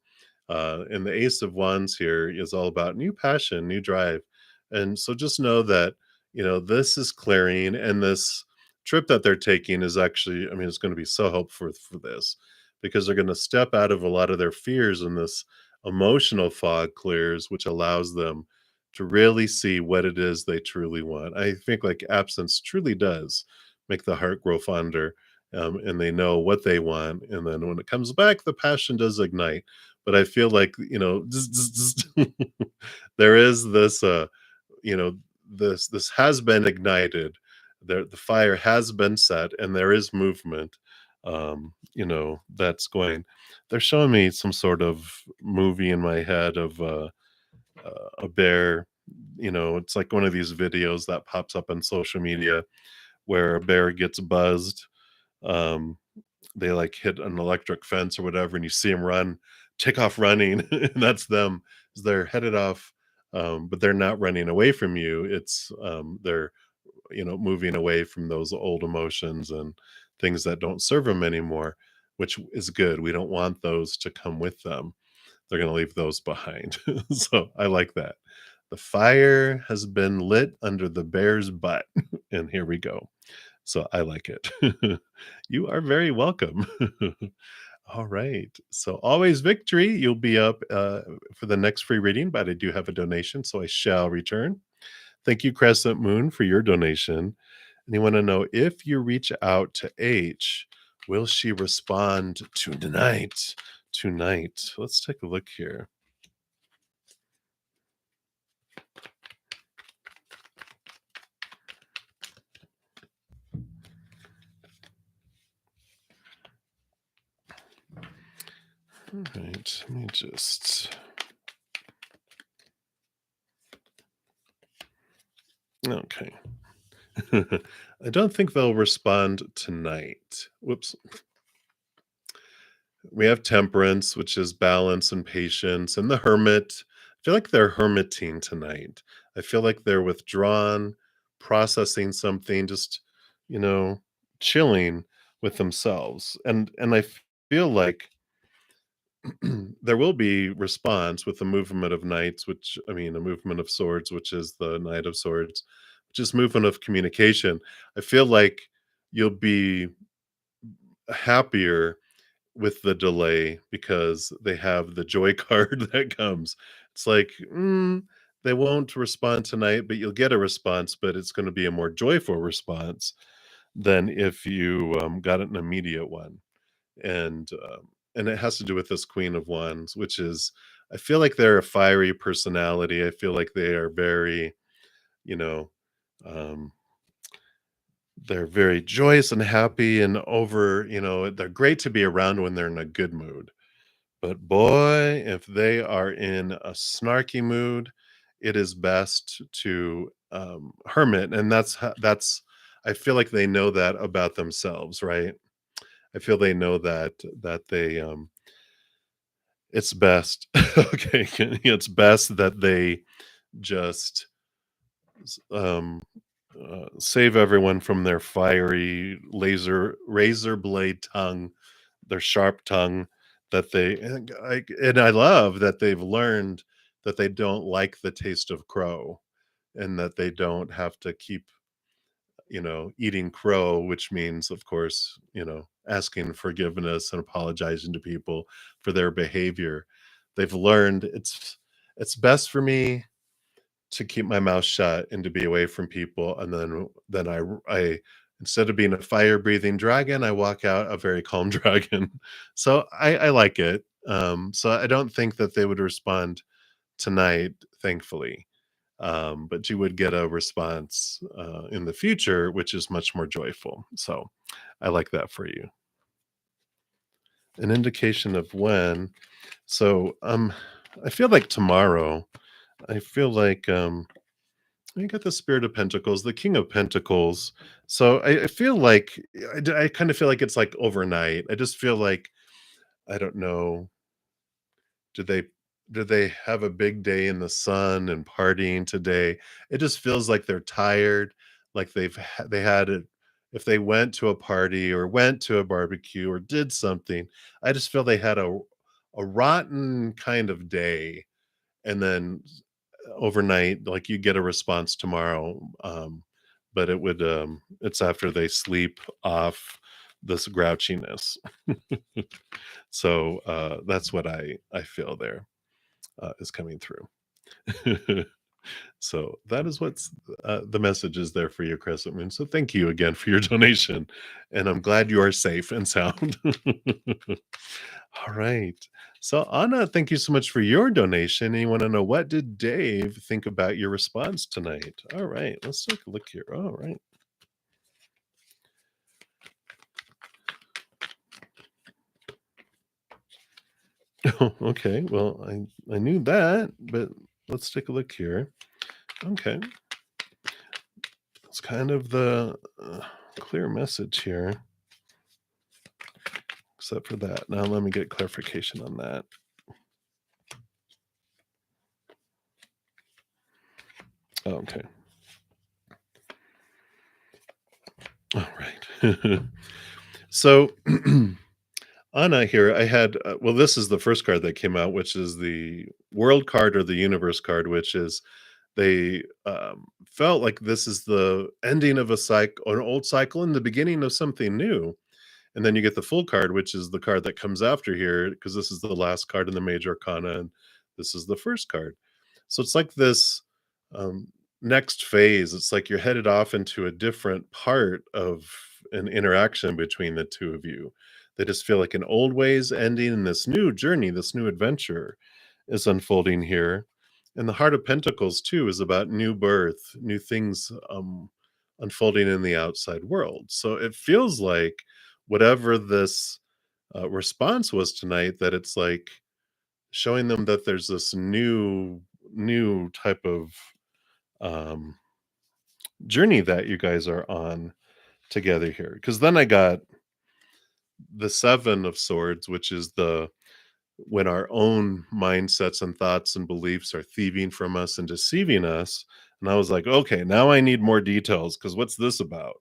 And the Ace of Wands here is all about new passion, new drive. And so just know that, this is clearing, and this trip that they're taking is actually, I mean, it's going to be so helpful for this because they're going to step out of a lot of their fears, and this emotional fog clears, which allows them to really see what it is they truly want. I think like absence truly does make the heart grow fonder, and they know what they want. And then when it comes back, the passion does ignite. But I feel like, there is this, you know, this has been ignited. The fire has been set, and there is movement. That's going. They're showing me some sort of movie in my head of a bear. It's like one of these videos that pops up on social media where a bear gets buzzed. Um, they like hit an electric fence or whatever, and you see them run, take off running, and that's them. They're headed off, but they're not running away from you. It's they're moving away from those old emotions and things that don't serve them anymore, which is good. We don't want those to come with them. They're going to leave those behind. So I like that. The fire has been lit under the bear's butt. And here we go. So I like it. You are very welcome. All right. So always victory. You'll be up for the next free reading, but I do have a donation, so I shall return. Thank you, Crescent Moon, for your donation. And you want to know if you reach out to H, will she respond tonight? Tonight. Let's take a look here. All right, let me just. Okay. I don't think they'll respond tonight. Whoops. We have Temperance, which is balance and patience, and the Hermit. I feel like they're hermiting tonight. I feel like they're withdrawn, processing something, just, you know, chilling with themselves. And I feel like there will be response with the movement of knights, which I mean, a movement of swords, which is the Knight of Swords, which is movement of communication. I feel like you'll be happier with the delay because they have the joy card that comes. It's like, they won't respond tonight, but you'll get a response, but it's going to be a more joyful response than if you got an immediate one. And it has to do with this Queen of Wands, which is, I feel like they're a fiery personality. I feel like they are very, you know, um, they're very joyous and happy and they're great to be around when they're in a good mood. But boy, if they are in a snarky mood, it is best to hermit. And that's, I feel like they know that about themselves, right? I feel they know that they it's best. Okay, it's best that they just um save everyone from their fiery razor blade tongue, their sharp tongue, that and I love that they've learned that they don't like the taste of crow, and that they don't have to keep, eating crow, which means, of course, asking forgiveness and apologizing to people for their behavior. They've learned it's best for me to keep my mouth shut and to be away from people, and then I instead of being a fire breathing dragon, I walk out a very calm dragon. So I like it. So I don't think that they would respond tonight, thankfully. But you would get a response in the future, which is much more joyful. So I like that for you. An indication of when. So, I feel like tomorrow, I feel like, you got the Spirit of Pentacles, the King of Pentacles. So I feel like I kind of feel like it's like overnight. I just feel like I don't know. Did they did they have a big day in the sun and partying today? It just feels like they're tired, like they had it. If they went to a party or went to a barbecue or did something, I just feel they had a rotten kind of day, and then overnight, like, you get a response tomorrow, but it's after they sleep off this grouchiness. So, that's what I feel there, is coming through. So, that is what's, the message is there for your crescent moon, so thank you again for your donation, and I'm glad you are safe and sound. All right. So, Anna, thank you so much for your donation. And you want to know, what did Dave think about your response tonight? All right, let's take a look here. All right. Okay. Well, I knew that, but let's take a look here. Okay. It's kind of the clear message here, except for that. Now, let me get clarification on that. Okay. All right. So, Anna here, I had, well, this is the first card that came out, which is the World card or the Universe card, which is they felt like this is the ending of a cycle, an old cycle, and the beginning of something new. And then you get the full card, which is the card that comes after here, because this is the last card in the major arcana, and this is the first card. So it's like this um, next phase. It's like you're headed off into a different part of an interaction between the two of you. They just feel like an old ways ending, and this new journey, this new adventure is unfolding here. And the Heart of Pentacles, too, is about new birth, new things unfolding in the outside world. So it feels like whatever this response was tonight, that it's like showing them that there's this new type of um journey that you guys are on together here. Because then I got the Seven of Swords, which is the when our own mindsets and thoughts and beliefs are thieving from us and deceiving us. And I was like, okay, now I need more details, because what's this about?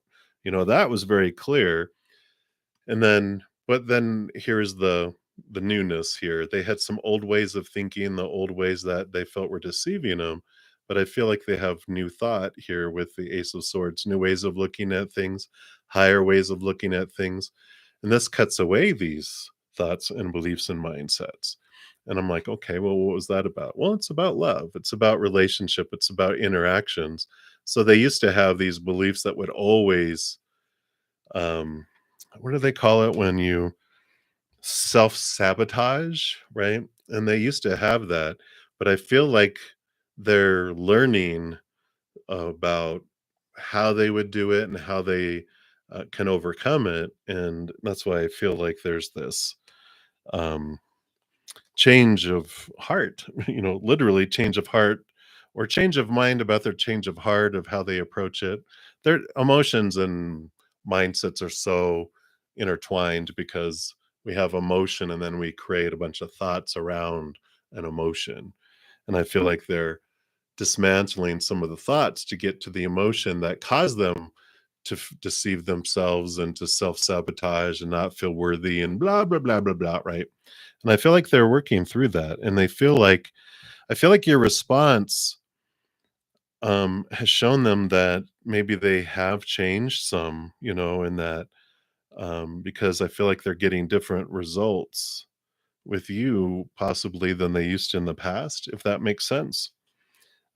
That was very clear. And then, but then here's the newness here. They had some old ways of thinking, the old ways that they felt were deceiving them. But I feel like they have new thought here with the Ace of Swords, new ways of looking at things, higher ways of looking at things. And this cuts away these thoughts and beliefs and mindsets. And I'm like, okay, well, what was that about? Well, it's about love. It's about relationship. It's about interactions. So they used to have these beliefs that would always, um, what do they call it when you self-sabotage, right? And they used to have that, but I feel like they're learning about how they would do it and how they can overcome it. And that's why I feel like there's this um, change of heart, literally change of heart or change of mind about their change of heart of how they approach it. Their emotions and mindsets are so intertwined, because we have emotion and then we create a bunch of thoughts around an emotion. And I feel like they're dismantling some of the thoughts to get to the emotion that caused them to deceive themselves and to self-sabotage and not feel worthy and blah blah blah blah blah, right? And I feel like they're working through that, and I feel like your response has shown them that maybe they have changed some, and that because I feel like they're getting different results with you possibly than they used to in the past, if that makes sense.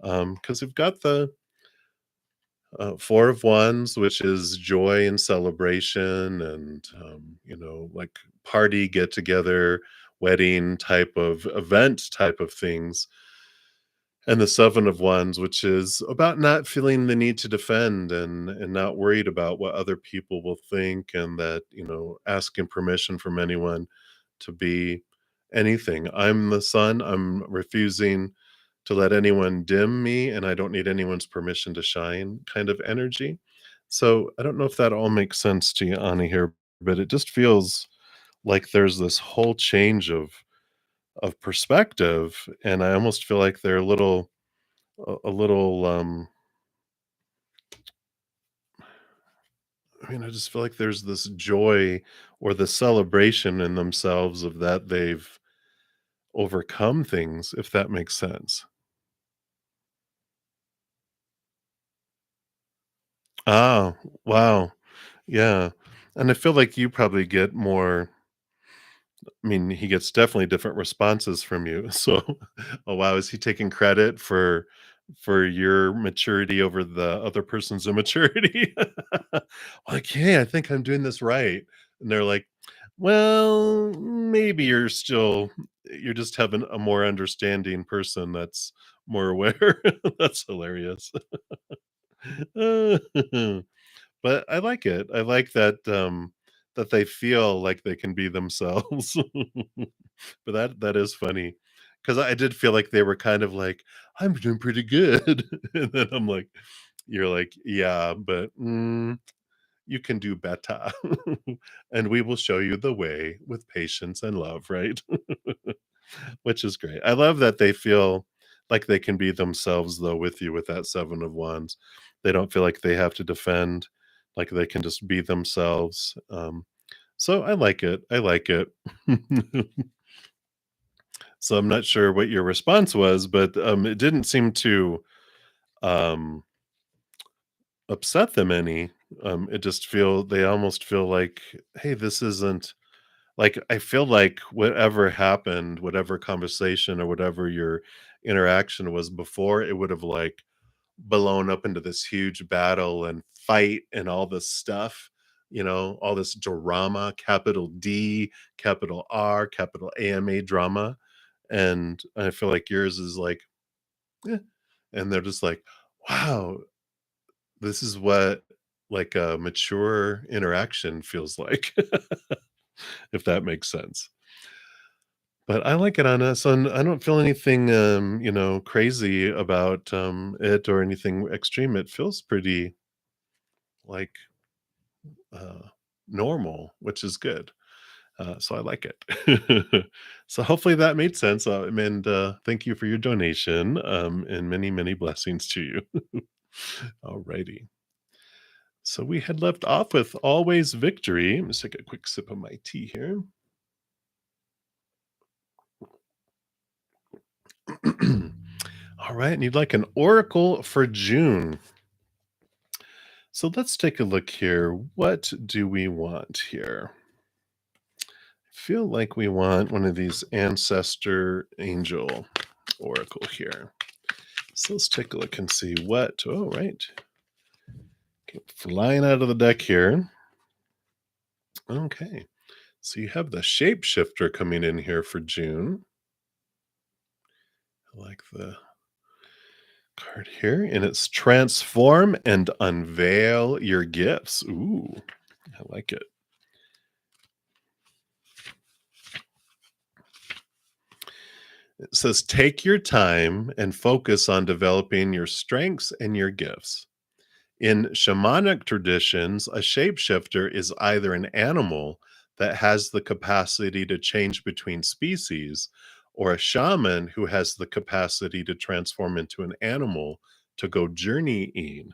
Because you've got the Four of Wands, which is joy and celebration, and like party, get together, wedding type of event type of things. And the Seven of Wands, which is about not feeling the need to defend and not worried about what other people will think, and that asking permission from anyone to be anything. I'm the sun. I'm refusing to let anyone dim me, and I don't need anyone's permission to shine kind of energy. So I don't know if that all makes sense to you, Ani, here, but it just feels like there's this whole change of perspective, and I almost feel like they're a little I mean, I just feel like there's this joy or the celebration in themselves of that they've overcome things, if that makes sense. Ah, wow. Yeah. And I feel like you probably get more. I mean, he gets definitely different responses from you. So, oh wow, is he taking credit for your maturity over the other person's immaturity? Like, hey, I think I'm doing this right. And they're like, well, maybe you're just having a more understanding person that's more aware. That's hilarious. But I like it. I like that that they feel like they can be themselves. But that is funny, because I did feel like they were kind of like, "I'm doing pretty good." And then I'm like you're like, "Yeah, but, you can do better, and we will show you the way with patience and love," right? Which is great. I love that they feel like they can be themselves, though, with you with that 7 of Wands. They don't feel like they have to defend, like, they can just be themselves, so I like it, I like it. So I'm not sure what your response was, but, it didn't seem to, um, upset them any. It just feel they almost feel like, "Hey, this isn't." Like, I feel like whatever happened, whatever conversation or whatever your interaction was before, it would have, like, blown up into this huge battle and fight and all this stuff, all this drama, capital D, capital R, capital AMA drama, and I feel like yours is like, "Eh," and they're just like, "Wow, this is what, like, a mature interaction feels like," if that makes sense. But I like it on us, and I don't feel anything, crazy about, it or anything extreme. It feels pretty, like, uh, normal, which is good. So I like it. So hopefully that made sense, and, thank you for your donation, and many, many blessings to you. Alrighty. So we had left off with always victory. Let me just take a quick sip of my tea here. All right, and you'd like an oracle for June. So let's take a look here. What do we want here? I feel like we want one of these ancestor angel oracle here. So let's take a look and see what. Oh, right. Okay, flying out of the deck here. Okay. So you have the shapeshifter coming in here for June. I like the card here. And it's transform and unveil your gifts. Ooh, I like it. It says, take your time and focus on developing your strengths and your gifts. In shamanic traditions, a shapeshifter is either an animal that has the capacity to change between species, or a shaman who has the capacity to transform into an animal to go journeying.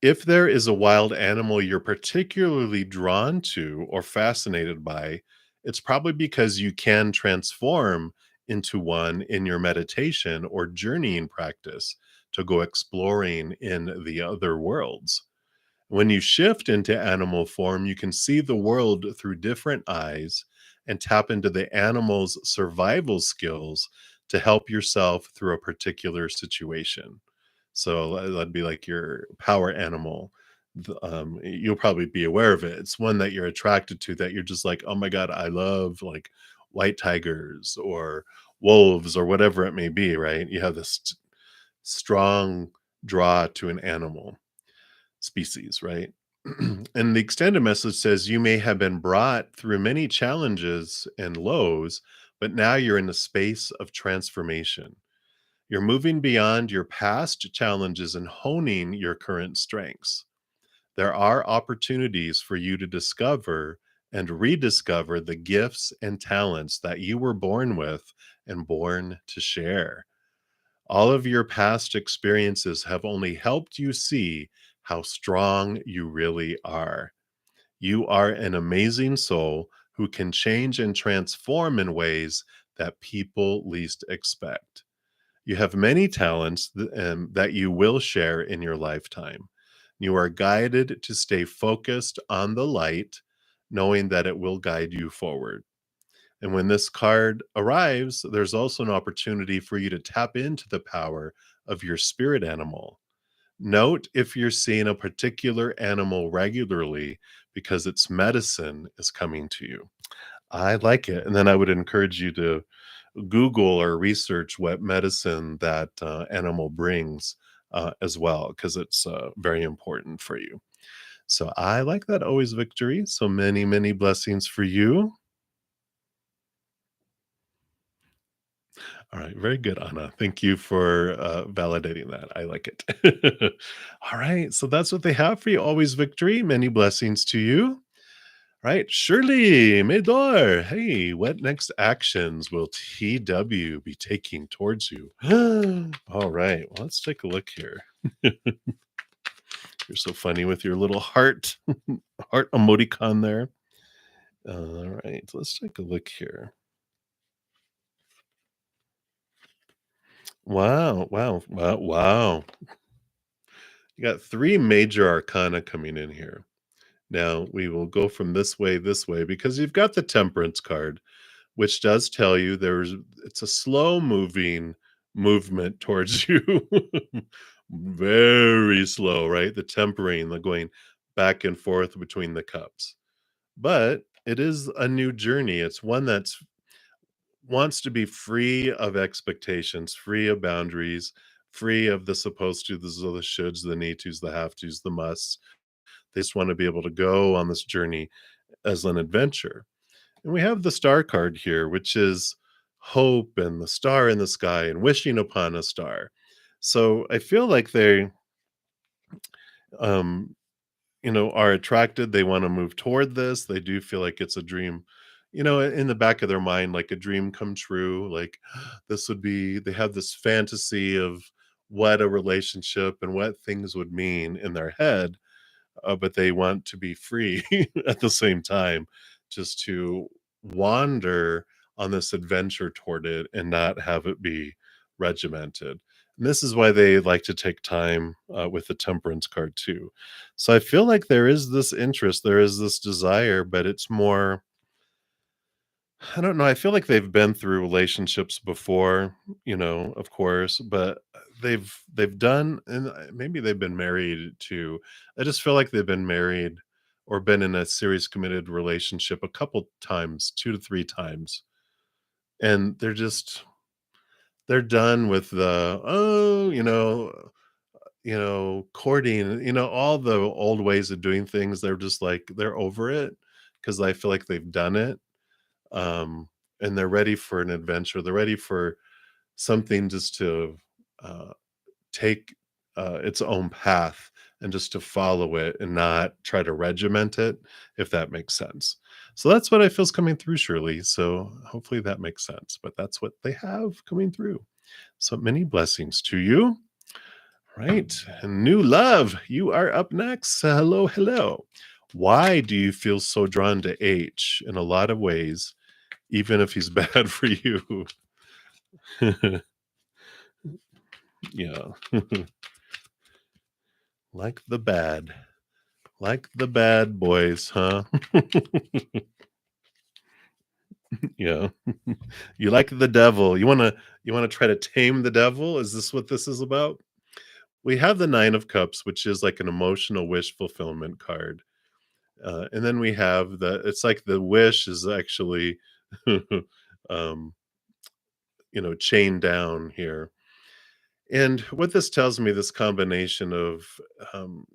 If there is a wild animal you're particularly drawn to or fascinated by, it's probably because you can transform into one in your meditation or journeying practice to go exploring in the other worlds. When you shift into animal form, you can see the world through different eyes and tap into the animal's survival skills to help yourself through a particular situation. So that'd be like your power animal. You'll probably be aware of it. It's one that you're attracted to that you're just like, oh my God, I love like white tigers or wolves or whatever it may be, right? You have this strong draw to an animal species, right? And the extended message says, "You may have been brought through many challenges and lows, but now you're in a space of transformation. You're moving beyond your past challenges and honing your current strengths. There are opportunities for you to discover and rediscover the gifts and talents that you were born with and born to share. All of your past experiences have only helped you see how strong you really are. You are an amazing soul who can change and transform in ways that people least expect. You have many talents that you will share in your lifetime. You are guided to stay focused on the light, knowing that it will guide you forward. And when this card arrives, there's also an opportunity for you to tap into the power of your spirit animal. Note if you're seeing a particular animal regularly because its medicine is coming to you. I like it. And then I would encourage you to Google or research what medicine that animal brings as well, because it's very important for you. So I like that always victory. So many, many blessings for you. All right, very good, Anna. Thank you for validating that. I like it. All right, so that's what they have for you. Always victory. Many blessings to you. Right, Shirley Medor. Hey, what next actions will TW be taking towards you? All right, well, let's take a look here. You're so funny with your little heart heart emoticon there. All right, let's take a look here. Wow, wow, wow, wow. You got three major arcana coming in here. Now we will go from this way, because you've got the temperance card, which does tell you it's a slow moving movement towards you. Very slow, right? The tempering, the going back and forth between the cups. But it is a new journey. It's one that's wants to be free of expectations, free of boundaries, free of the supposed to, the shoulds, the need tos, the have tos, the musts. They just want to be able to go on this journey as an adventure. And we have the star card here, which is hope and the star in the sky and wishing upon a star. So I feel like they, um, are attracted. They want to move toward this. They do feel like it's a dream, in the back of their mind, like a dream come true. Like this would be, they have this fantasy of what a relationship and what things would mean in their head, but they want to be free at the same time, just to wander on this adventure toward it and not have it be regimented. And this is why they like to take time with the temperance card too. So I feel like there is this interest, there is this desire, but it's more, I don't know. I feel like they've been through relationships before, of course, but they've done, and maybe they've been married too. I just feel like they've been married or been in a serious committed relationship a couple times, 2 to 3 times. And they're done with the, oh, courting, all the old ways of doing things. They're just like they're over it because I feel like they've done it, um, and they're ready for an adventure. They're ready for something just to uh, take its own path and just to follow it and not try to regiment it, if that makes sense. So that's what I feel is coming through, Shirley. So hopefully that makes sense. But that's what they have coming through. So many blessings to you. Right. And new love, you are up next. Hello, hello. Why do you feel so drawn to H in a lot of ways, even if he's bad for you? Yeah. Like the bad. Like the bad boys, huh? Yeah. You like the devil. You wanna try to tame the devil? Is this what this is about? We have the 9 of cups, which is like an emotional wish fulfillment card. And then we have it's like the wish is actually, um, chained down here. And what this tells me, this combination of,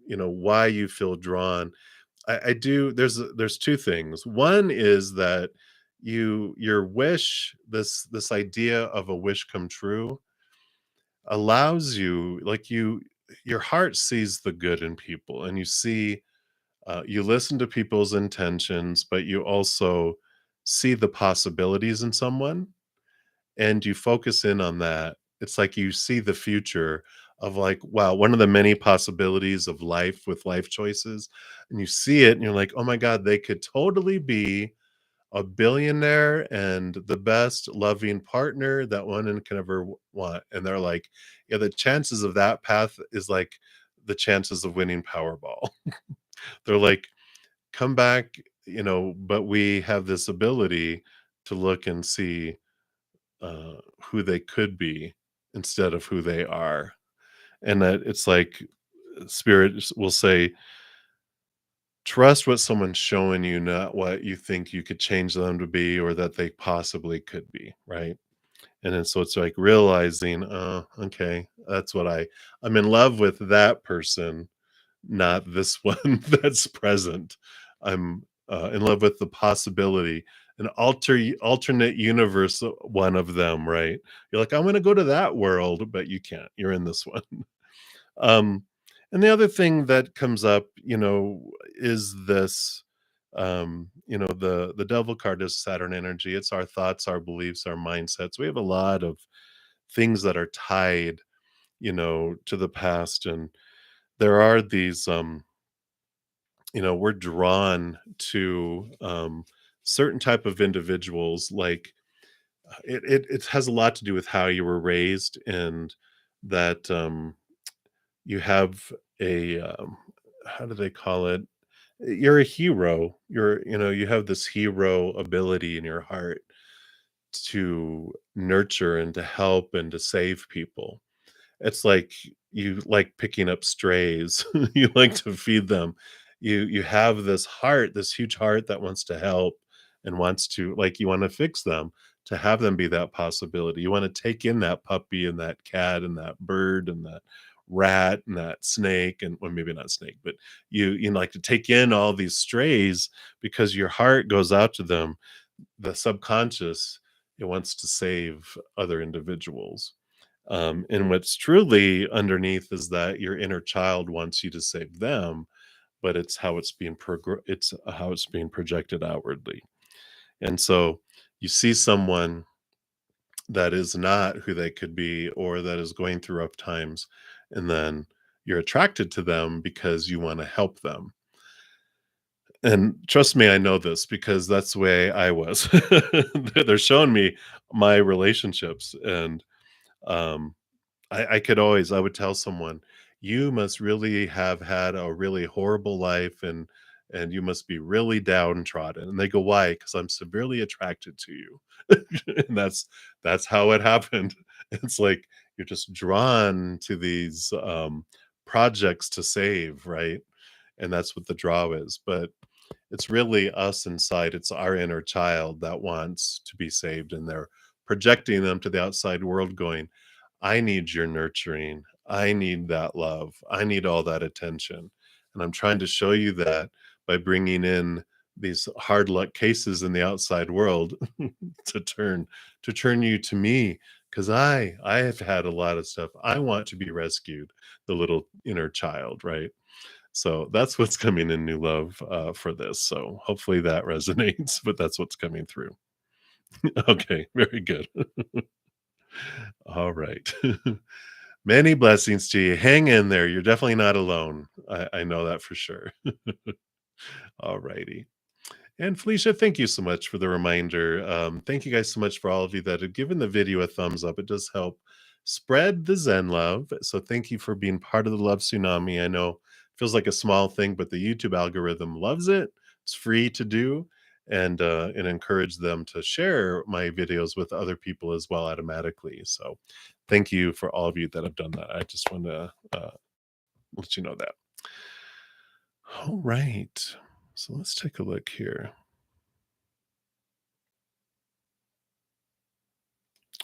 why you feel drawn, I do. There's two things. One is that your wish, this idea of a wish come true, allows you, like your heart sees the good in people, and you see, you listen to people's intentions, but you also see the possibilities in someone, and you focus in on that. It's like you see the future of, like, wow, one of the many possibilities of life with life choices, and you see it and you're like, "Oh my god, they could totally be a billionaire and the best loving partner that one can ever want." And they're like, "Yeah, the chances of that path is like the chances of winning Powerball." They're like, "Come back, but we have this ability to look and see who they could be instead of who they are." And that it's like spirit will say, trust what someone's showing you, not what you think you could change them to be or that they possibly could be, right? And then so it's like realizing, oh, okay, that's what I'm in love with that person, not this one that's present. I'm in love with the possibility, an alternate universe, one of them, right? You're like, I'm going to go to that world, but you can't. You're in this one. Um, and the other thing that comes up, is this. The devil card is Saturn energy. It's our thoughts, our beliefs, our mindsets. We have a lot of things that are tied, to the past, and there are these we're drawn to certain type of individuals, like it has a lot to do with how you were raised, and that you have a how do they call it, you're a hero, you have this hero ability in your heart to nurture and to help and to save people. It's like you like picking up strays. You like to feed them. You have this heart, this huge heart that wants to help and wants to, like, you wanna fix them, to have them be that possibility. You wanna take in that puppy and that cat and that bird and that rat and that snake, and well, maybe not snake, but like to take in all these strays because your heart goes out to them. The subconscious, it wants to save other individuals. And what's truly underneath is that your inner child wants you to save them, but it's how it's being projected outwardly. And so you see someone that is not who they could be or that is going through rough times, and then you're attracted to them because you want to help them. And trust me, I know this because that's the way I was. They're showing me my relationships, and um I would tell someone, "You must really have had a really horrible life, and you must be really downtrodden." And they go, "Why?" "'Cause I'm severely attracted to you." And that's how it happened. It's like you're just drawn to these, projects to save, right? And that's what the draw is, but it's really us inside. It's our inner child that wants to be saved, and they're projecting them to the outside world going, I need your nurturing. I need that love. I need all that attention. And I'm trying to show you that by bringing in these hard luck cases in the outside world to turn you to me, because I have had a lot of stuff. I want to be rescued, the little inner child, right? So that's what's coming in new love for this. So hopefully that resonates, but that's what's coming through. Okay, very good. All right. Many blessings to you. Hang in there. You're definitely not alone. I know that for sure. All righty. And Felicia, thank you so much for the reminder. Thank you guys so much for all of you that have given the video a thumbs up. It does help spread the Zen love. So thank you for being part of the love tsunami. I know it feels like a small thing, but the YouTube algorithm loves it. It's free to do, and encourage them to share my videos with other people as well automatically. So thank you for all of you that have done that. I just want to let you know that. All right. So let's take a look here.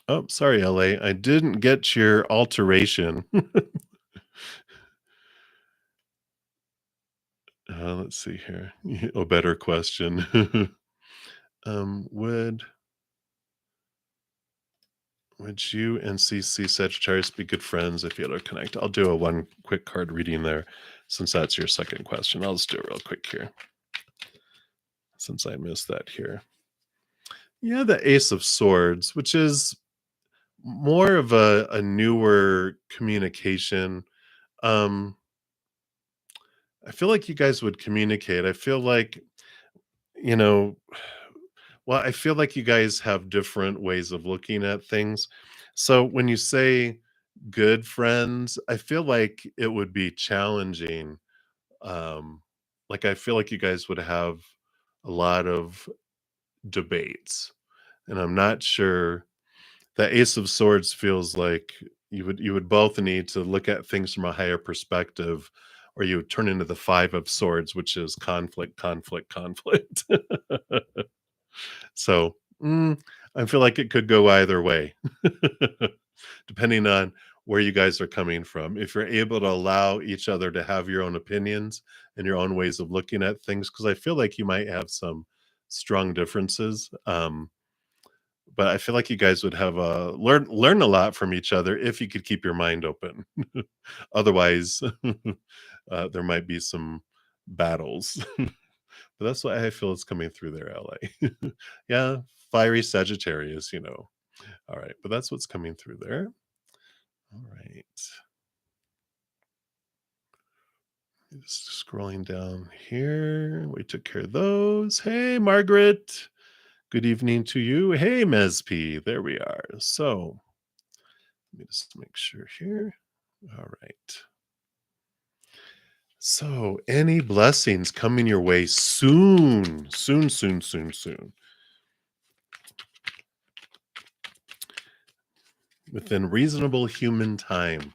Oh, sorry, LA. I didn't get your alteration. Let's see here. A better question. Would you and CC Sagittarius be good friends if you had to connect? I'll do a one quick card reading there, since that's your second question. I'll just do it real quick here, since I missed that here. Yeah, the Ace of Swords, which is more of a newer communication. Um, I feel like you guys would communicate. I feel like, you know, well, I feel like you guys have different ways of looking at things. So when you say good friends, I feel like it would be challenging. Um, like I feel like you guys would have a lot of debates, and I'm not sure. The Ace of Swords feels like you would both need to look at things from a higher perspective, or you would turn into the Five of Swords, which is conflict, conflict, conflict. So, I feel like it could go either way, depending on where you guys are coming from. If you're able to allow each other to have your own opinions and your own ways of looking at things, because I feel like you might have some strong differences. But I feel like you guys would have learn a lot from each other if you could keep your mind open. Otherwise, there might be some battles. But that's what I feel is coming through there, LA. Yeah, fiery Sagittarius, you know. All right, but that's what's coming through there. All right. Just scrolling down here. We took care of those. Hey, Margaret. Good evening to you. Hey, Mesp. There we are. So let me just make sure here. All right. So, any blessings coming your way soon? Soon, soon, soon, soon. Within reasonable human time.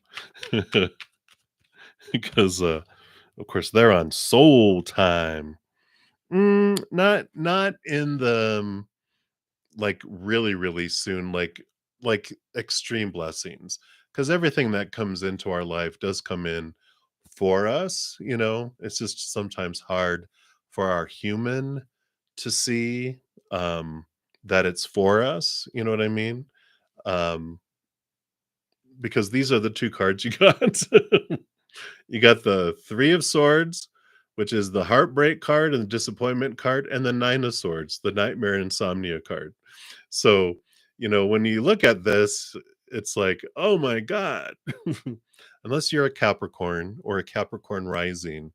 Because of course they're on soul time. Not in the like really, really soon, like extreme blessings. Because everything that comes into our life does come in for us, you know. It's just sometimes hard for our human to see that it's for us, you know what I mean? Um, because these are the two cards you got. You got the Three of Swords, which is the heartbreak card and the disappointment card, and the Nine of Swords, the nightmare insomnia card. So, you know, when you look at this, it's like, oh my God. Unless you're a Capricorn or a Capricorn rising,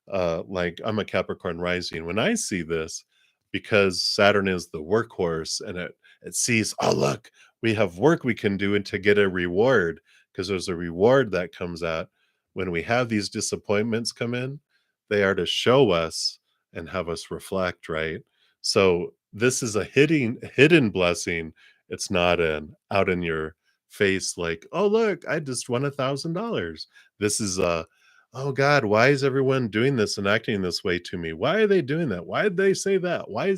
like I'm a Capricorn rising. When I see this, because Saturn is the workhorse and it sees, oh look, we have work we can do and to get a reward, because there's a reward that comes out when we have these disappointments come in. They are to show us and have us reflect, right? So this is a hidden blessing. It's not an out in your face like, oh look, I just won $1,000. This is a, oh God, why is everyone doing this and acting this way to me? Why are they doing that? Why did they say that? Why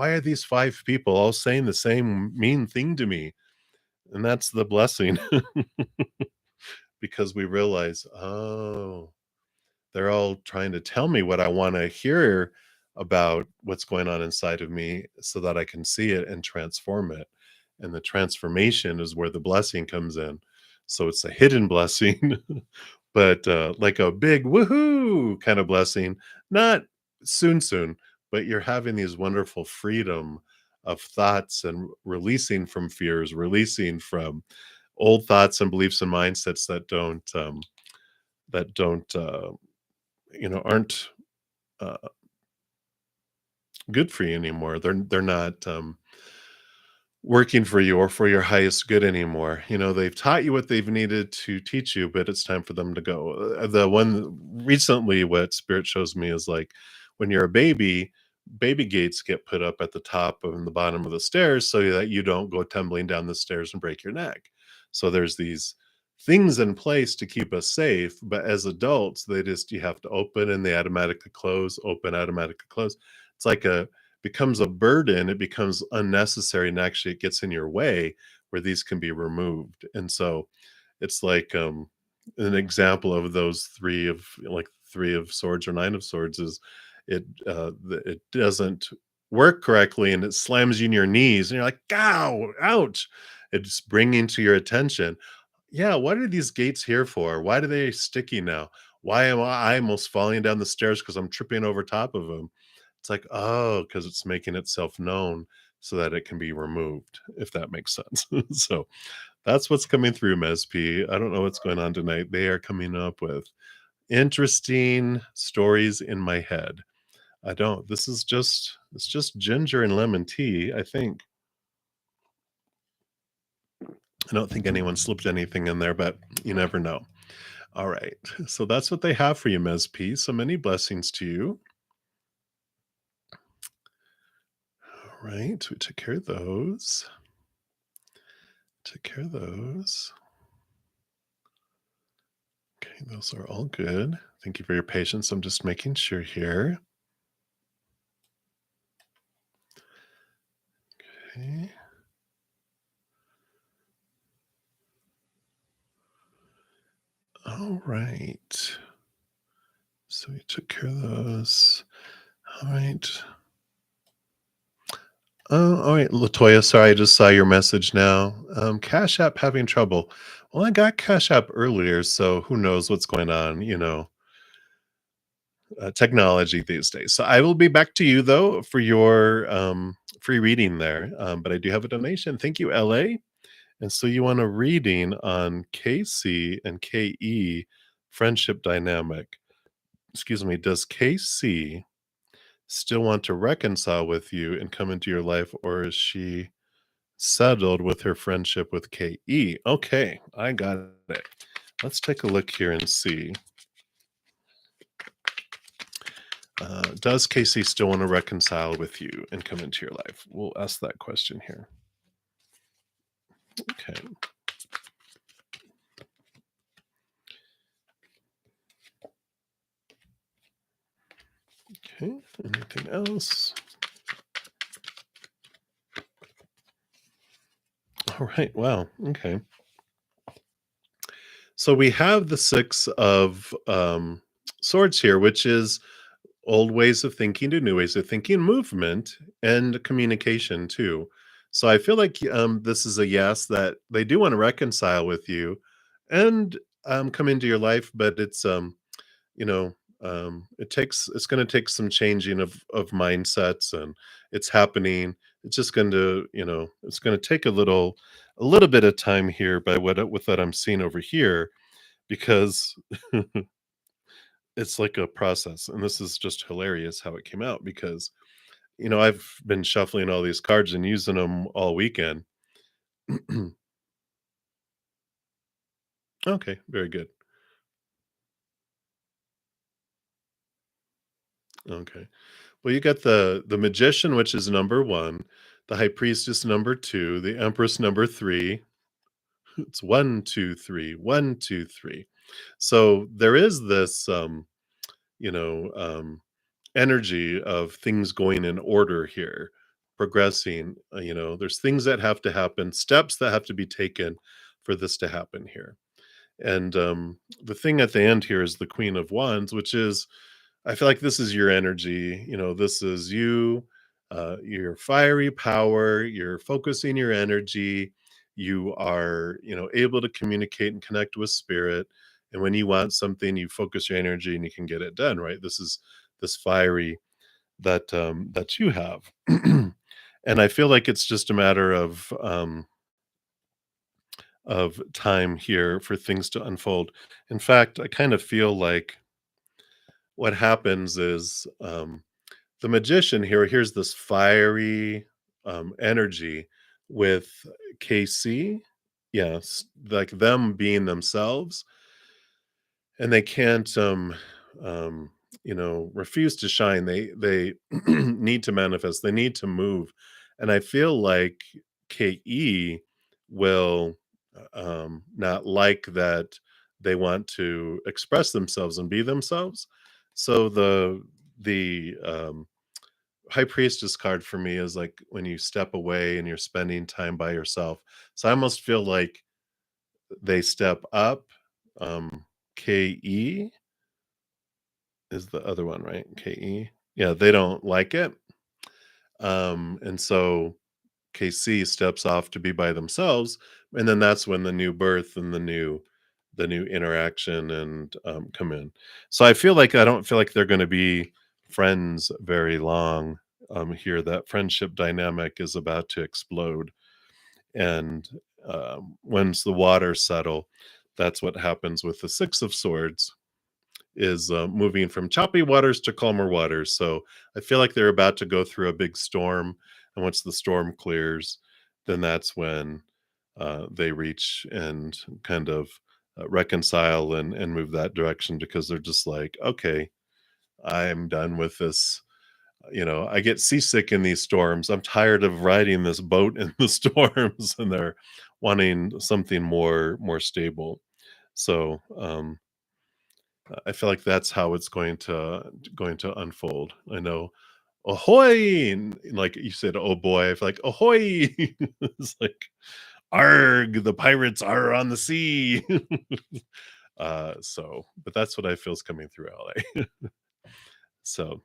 are these five people all saying the same mean thing to me? And that's the blessing. Because we realize, oh, they're all trying to tell me what I want to hear about what's going on inside of me so that I can see it and transform it. And the transformation is where the blessing comes in. So it's a hidden blessing, but like a big woohoo kind of blessing, not soon, soon, but you're having these wonderful freedom of thoughts and releasing from fears, releasing from old thoughts and beliefs and mindsets that don't you know, aren't uh, good for you anymore. They're not working for you or for your highest good anymore. You know, they've taught you what they've needed to teach you, but it's time for them to go. The one recently, what Spirit shows me is like when you're a baby, baby gates get put up at the top and the bottom of the stairs so that you don't go tumbling down the stairs and break your neck. So there's these things in place to keep us safe, but as adults, they just you have to open and they automatically close, open, automatically close. It's like a becomes a burden, it becomes unnecessary, and actually it gets in your way where these can be removed. And so it's like an example of those three of like three of swords or nine of swords is it doesn't work correctly and it slams you in your knees and you're like, ow, ouch. It's bringing to your attention, yeah, what are these gates here for? Why are they sticky now? Why am I almost falling down the stairs because I'm tripping over top of them? It's like, oh, because it's making itself known so that it can be removed, if that makes sense. So that's what's coming through, Mesp. I don't know what's going on tonight. They are coming up with interesting stories in my head. I don't. This is just it's just ginger and lemon tea, I think. I don't think anyone slipped anything in there, but you never know. All right. So that's what they have for you, Mesp. So many blessings to you. All right. We took care of those. Took care of those. Okay, those are all good. Thank you for your patience. I'm just making sure here. Okay. All right. So we took care of those. All right. Oh, all right, Latoya. Sorry, I just saw your message now. Cash App having trouble. Well, I got Cash App earlier, so who knows what's going on, technology these days. So I will be back to you though for your free reading there. But I do have a donation. Thank you, LA. And so you want a reading on KC and KE friendship dynamic. Excuse me. Does KC still want to reconcile with you and come into your life, or is she settled with her friendship with KE? Okay, I got it. Let's take a look here and see. Does Casey still want to reconcile with you and come into your life? We'll ask that question here. Okay. Okay. Anything else? All right. Wow. Okay. So we have the six of swords here, which is old ways of thinking to new ways of thinking, movement, and communication too. So I feel like this is a yes that they do want to reconcile with you and come into your life, but you know, it's going to take some changing of mindsets, and it's happening. It's just going to, it's going to take a little bit of time here by what I'm seeing over here because it's like a process, and this is just hilarious how it came out because, I've been shuffling all these cards and using them all weekend. Okay, very good. Okay. Well, you got the magician, which is number 1, the high priestess number 2, the empress number 3. It's 1, 2, 3, 1, 2, 3. So there is this you know, energy of things going in order here, progressing. There's things that have to happen, steps that have to be taken for this to happen here. And the thing at the end here is the Queen of Wands, which is, I feel like this is your energy. This is you, your fiery power. You're focusing your energy. You are, able to communicate and connect with spirit. And when you want something, you focus your energy and you can get it done. Right. This is this fiery that you have, and I feel like it's just a matter of time here for things to unfold. In fact, I kind of feel like what happens is the magician here here's this fiery energy with KC, yes, like them being themselves, and they can't refuse to shine. They need to manifest, they need to move, and I feel like KE will not like that. They want to express themselves and be themselves, so the High Priestess card for me is like when you step away and you're spending time by yourself. So I almost feel like they step up. KE is the other one, right? KE. Yeah, they don't like it. And so KC steps off to be by themselves, and then that's when the new birth and the new interaction and come in. So I don't feel like they're going to be friends very long. Here, that friendship dynamic is about to explode, and once the waters settle, that's what happens with the Six of Swords is moving from choppy waters to calmer waters. So I feel like they're about to go through a big storm, and once the storm clears, then that's when they reach and kind of reconcile and move that direction because they're just like, okay, I'm done with this. I get seasick in these storms. I'm tired of riding this boat in the storms, and they're wanting something more stable. So I feel like that's how it's going to unfold. I know, ahoy, and like you said, oh boy, I feel like ahoy. It's like arg, the pirates are on the sea. But that's what I feel is coming through LA. So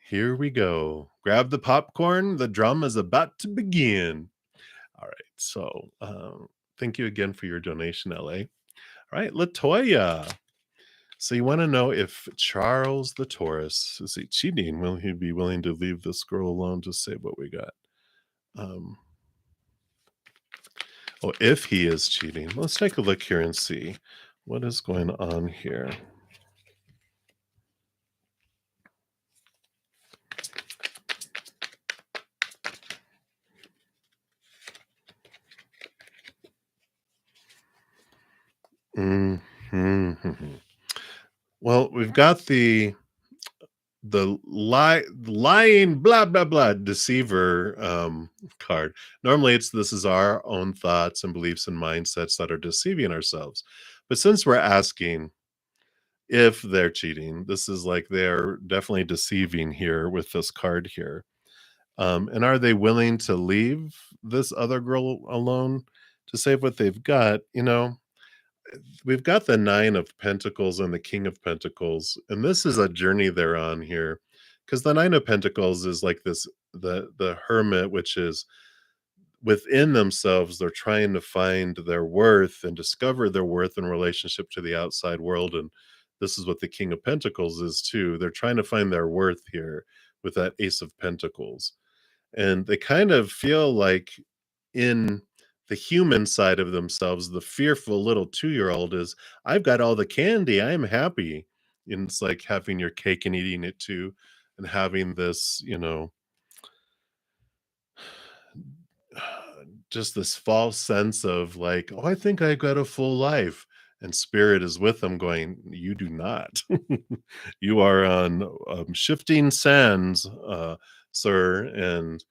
here we go. Grab the popcorn. The drama is about to begin. All right. So thank you again for your donation, LA. All right, Latoya. So you want to know if Charles the Taurus is he cheating? Will he be willing to leave this girl alone to save what we got? Um, if he is cheating, let's take a look here and see what is going on here. Mhm. Well, we've got the lying blah blah blah deceiver card. Normally it's this is our own thoughts and beliefs and mindsets that are deceiving ourselves, but since we're asking if they're cheating, this is like they're definitely deceiving here with this card here. And are they willing to leave this other girl alone to save what they've got? We've got the Nine of Pentacles and the King of Pentacles, and this is a journey they're on here. Because the Nine of Pentacles is like this the hermit, which is within themselves, they're trying to find their worth and discover their worth in relationship to the outside world. And this is what the King of Pentacles is too. They're trying to find their worth here with that Ace of Pentacles. And they kind of feel like in the human side of themselves, the fearful little 2-year-old is, I've got all the candy, I'm happy. And it's like having your cake and eating it too, and having this, just this false sense of like, oh, I think I got a full life. And spirit is with them going, you do not. You are on shifting sands, sir. And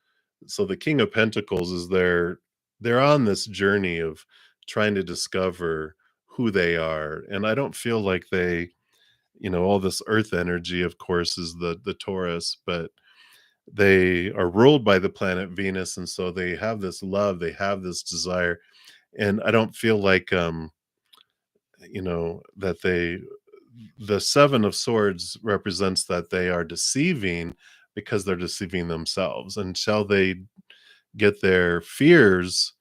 so the King of Pentacles is they're on this journey of trying to discover who they are. And I don't feel like all this earth energy, of course, is the Taurus, but they are ruled by the planet Venus, and so they have this love, they have this desire, and I don't feel like that the Seven of Swords represents that they are deceiving because they're deceiving themselves until they get their fears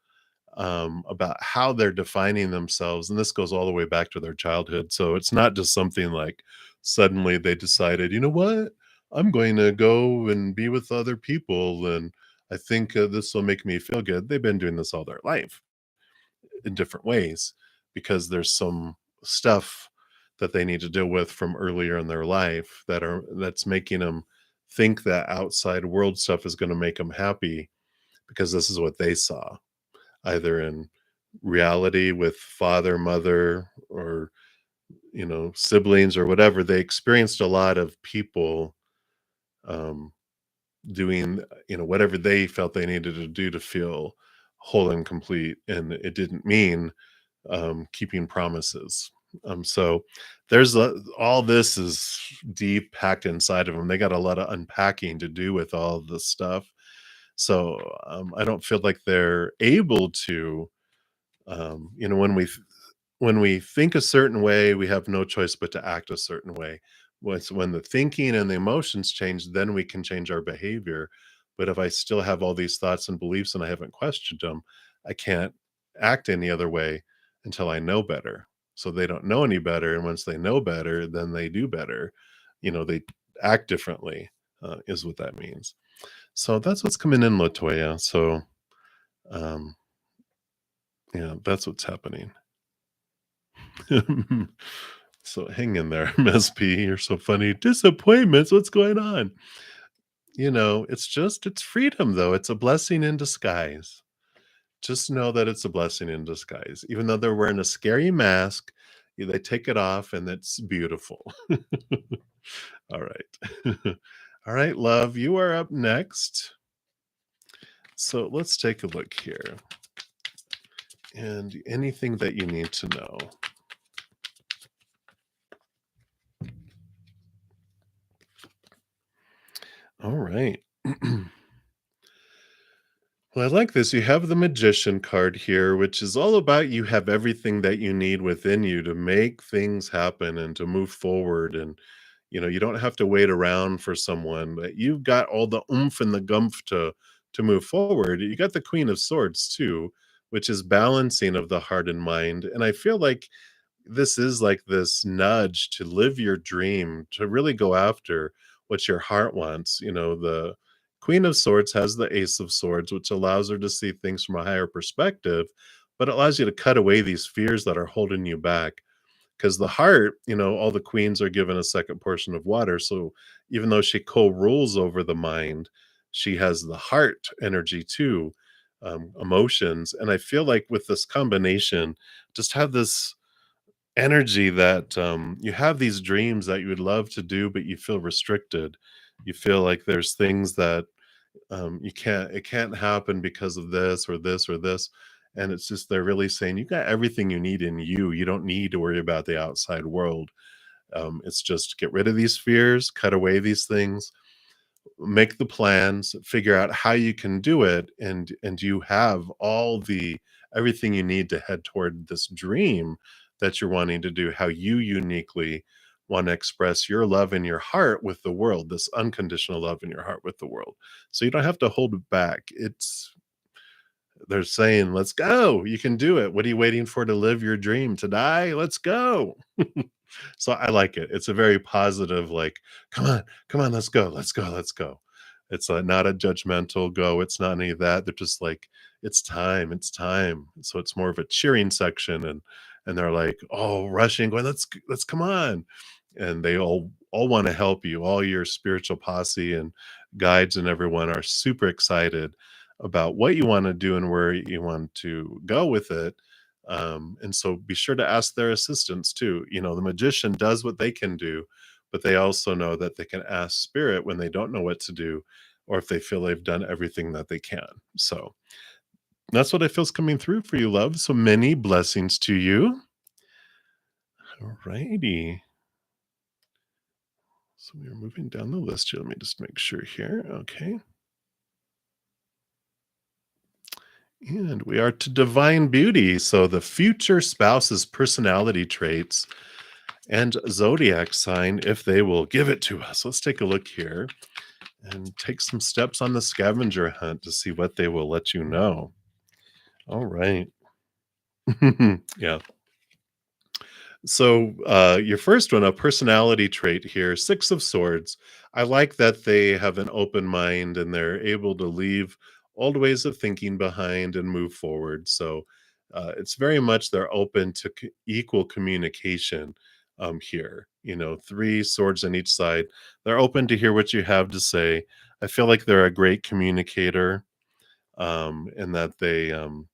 about how they're defining themselves. And this goes all the way back to their childhood. So it's not just something like suddenly they decided, you know what, I'm going to go and be with other people. And I think this will make me feel good. They've been doing this all their life in different ways because there's some stuff that they need to deal with from earlier in their life that's making them think that outside world stuff is going to make them happy because this is what they saw either in reality with father, mother, or siblings or whatever. They experienced a lot of people um, doing whatever they felt they needed to do to feel whole and complete, and it didn't mean keeping promises. So there's all this is deep packed inside of them. They got a lot of unpacking to do with all of this stuff. So I don't feel like they're able to, when we think a certain way, we have no choice but to act a certain way. When the thinking and the emotions change, then we can change our behavior. But if I still have all these thoughts and beliefs and I haven't questioned them, I can't act any other way until I know better. So they don't know any better. And once they know better, then they do better. They act differently, is what that means. So that's what's coming in, Latoya. So, um, yeah, that's what's happening. So hang in there, Ms. P. You're so funny. Disappointments. What's going on? It's freedom, though. It's a blessing in disguise. Just know that it's a blessing in disguise. Even though they're wearing a scary mask, they take it off and it's beautiful. All right. All right, love. You are up next. So let's take a look here. And anything that you need to know. All right. Well, I like this. You have the Magician card here, which is all about you have everything that you need within you to make things happen and to move forward. And, you don't have to wait around for someone, but you've got all the oomph and the gumph to move forward. You got the Queen of Swords too, which is balancing of the heart and mind. And I feel like this is like this nudge to live your dream, to really go after what your heart wants. The Queen of Swords has the Ace of Swords, which allows her to see things from a higher perspective, but it allows you to cut away these fears that are holding you back. Because the heart, all the queens are given a second portion of water. So even though she co rules over the mind, she has the heart energy too, emotions. And I feel like with this combination, just have this energy that, you have these dreams that you would love to do, but you feel restricted. You feel like there's things that, it can't happen because of this or this or this. And it's just, they're really saying, you got everything you need in you. You don't need to worry about the outside world. It's just get rid of these fears, cut away these things, make the plans, figure out how you can do it, and you have all the everything you need to head toward this dream that you're wanting to do, how you uniquely want to express your love in your heart with the world, this unconditional love in your heart with the world. So you don't have to hold it back. They're saying, "Let's go. You can do it. What are you waiting for to live your dream? To die? Let's go." So I like it. It's a very positive, like, come on, let's go, let's go, let's go. It's not a judgmental go. It's not any of that. They're just like, it's time, it's time. So it's more of a cheering section, and they're like, oh, rushing, going, let's come on. And they all want to help you. All your spiritual posse and guides and everyone are super excited about what you want to do and where you want to go with it. And so be sure to ask their assistance too. The magician does what they can do, but they also know that they can ask spirit when they don't know what to do, or if they feel they've done everything that they can. So that's what I feel is coming through for you, love. So many blessings to you. All righty. So we are moving down the list here. Let me just make sure here. Okay. And we are to divine beauty. So the future spouse's personality traits and zodiac sign, if they will give it to us. Let's take a look here and take some steps on the scavenger hunt to see what they will let you know. All right. Yeah. So your first one, a personality trait here, Six of Swords. I like that they have an open mind and they're able to leave old ways of thinking behind and move forward. So it's very much they're open to equal communication here. Three swords on each side. They're open to hear what you have to say. I feel like they're a great communicator, and that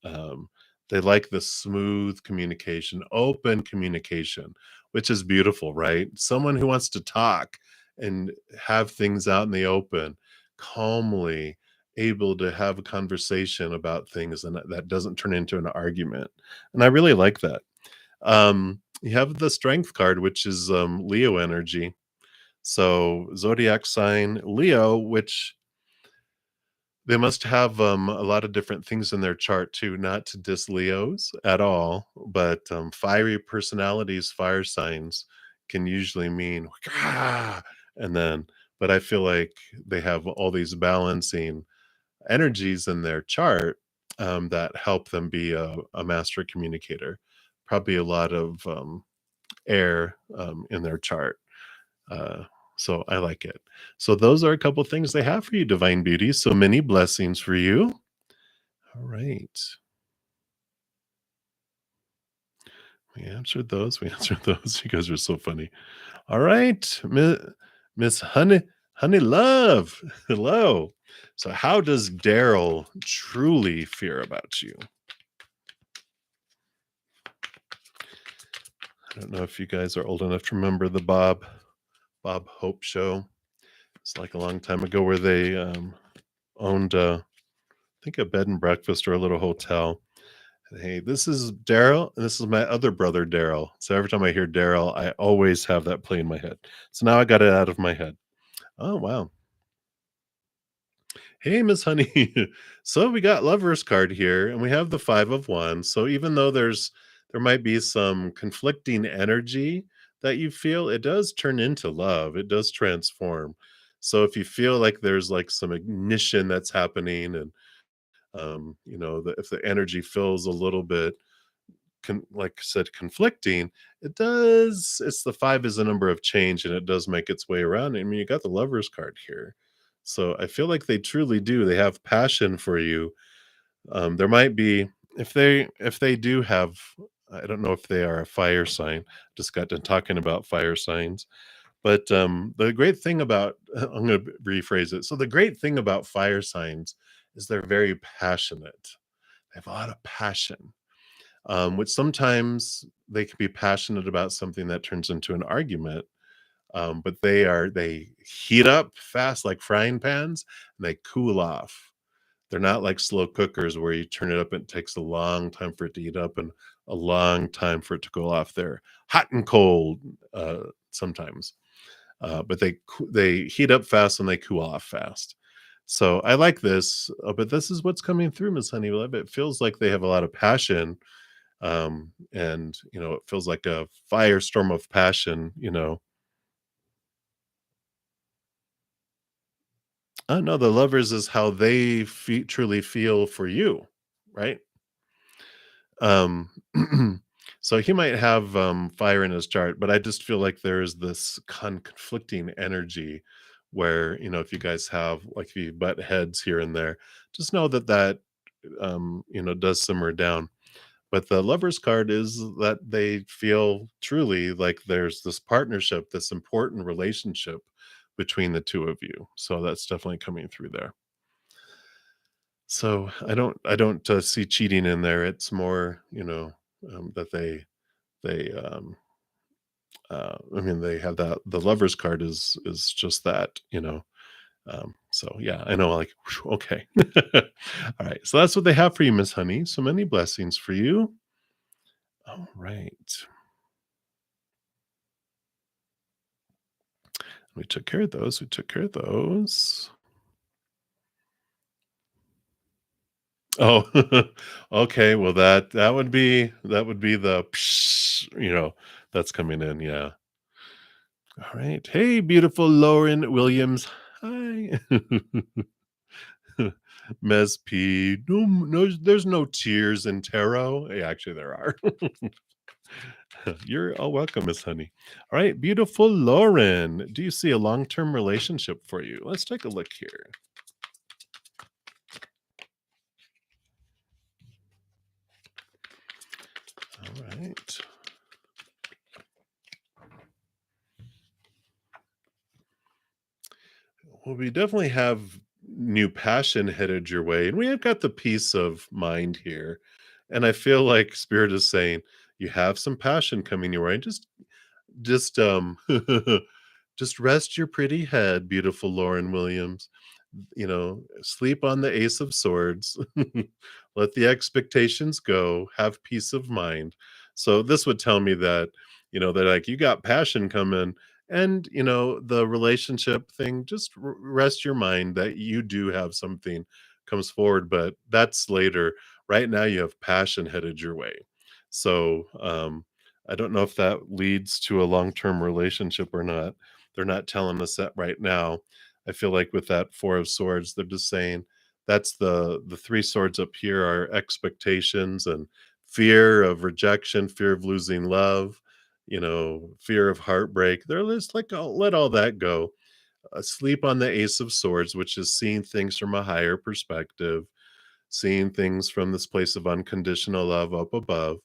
um, they like the smooth communication, open communication, which is beautiful, right? Someone who wants to talk and have things out in the open, calmly able to have a conversation about things, and that doesn't turn into an argument. And I really like that. You have the Strength card, which is Leo energy. So zodiac sign Leo, which they must have a lot of different things in their chart too, not to diss Leos at all, but fiery personalities, fire signs can usually mean "Ah," and then, but I feel like they have all these balancing energies in their chart that help them be a master communicator. Probably a lot of air in their chart. Uh, so I like it. So those are a couple things they have for you, divine beauty. So many blessings for you. All right. We answered those. We answered those. You guys are so funny. All right. Miss Honey Love. Hello. So how does Daryl truly fear about you? I don't know if you guys are old enough to remember the Bob Hope show. It's like a long time ago where they owned I think a bed and breakfast or a little hotel. Hey, this is Daryl, and this is my other brother, Daryl. So every time I hear Daryl, I always have that play in my head. So now I got it out of my head. Oh, wow. Hey, Miss Honey. So we got Lover's card here, and we have the 5 of Wands. So even though there might be some conflicting energy that you feel, it does turn into love. It does transform. So if you feel like there's like some ignition that's happening and if the energy feels a little bit like I said, conflicting, it's the 5 is a number of change and it does make its way around. I mean, you got the Lovers card here. So I feel like they truly do. They have passion for you. There might be if they do have I don't know if they are a fire sign. Just got done talking about fire signs. But the great thing about I'm gonna rephrase it. So the great thing about fire signs is they're very passionate. They have a lot of passion, which sometimes they can be passionate about something that turns into an argument. But they heat up fast like frying pans and they cool off. They're not like slow cookers where you turn it up and it takes a long time for it to heat up and a long time for it to cool off. They're hot and cold sometimes, but they heat up fast and they cool off fast. So I like this, but this is what's coming through, Miss Honeylove. It feels like they have a lot of passion, and it feels like a firestorm of passion. I know the lovers is how they truly feel for you, right? Um, so he might have fire in his chart, but I just feel like there's this conflicting energy where if you guys have like if you butt heads here and there, just know that does simmer down. But the Lovers card is that they feel truly like there's this partnership, this important relationship between the two of you. So that's definitely coming through there. So I don't see cheating in there. It's more, that I mean, they have that the Lovers card is just that. So yeah, I know, like, whew, okay. All right. So that's what they have for you, Miss Honey. So many blessings for you. All right. We took care of those. We took care of those. Oh, okay. Well, that would be the that's coming in. Yeah. All right. Hey, beautiful Lauren Williams. Hi. Ms. P. No, no, there's no tears in tarot. Hey, actually, there are. You're all welcome, Miss Honey. All right, beautiful Lauren. Do you see a long-term relationship for you? Let's take a look here. All right. Well, we definitely have new passion headed your way, and we have got the peace of mind here. And I feel like Spirit is saying you have some passion coming your way. Just just rest your pretty head, beautiful Lauren Williams. Sleep on the Ace of Swords. Let the expectations go. Have peace of mind. So this would tell me that, they're like, you got passion coming, and the relationship thing, just rest your mind that you do have something comes forward, but that's later. Right now you have passion headed your way. So I don't know if that leads to a long-term relationship or not. They're not telling us that right now. I feel like with that Four of Swords, they're just saying that's the three swords up here are expectations and fear of rejection, fear of losing love, fear of heartbreak. They're just like, oh, let all that go. Sleep on the Ace of Swords, which is seeing things from a higher perspective, seeing things from this place of unconditional love up above,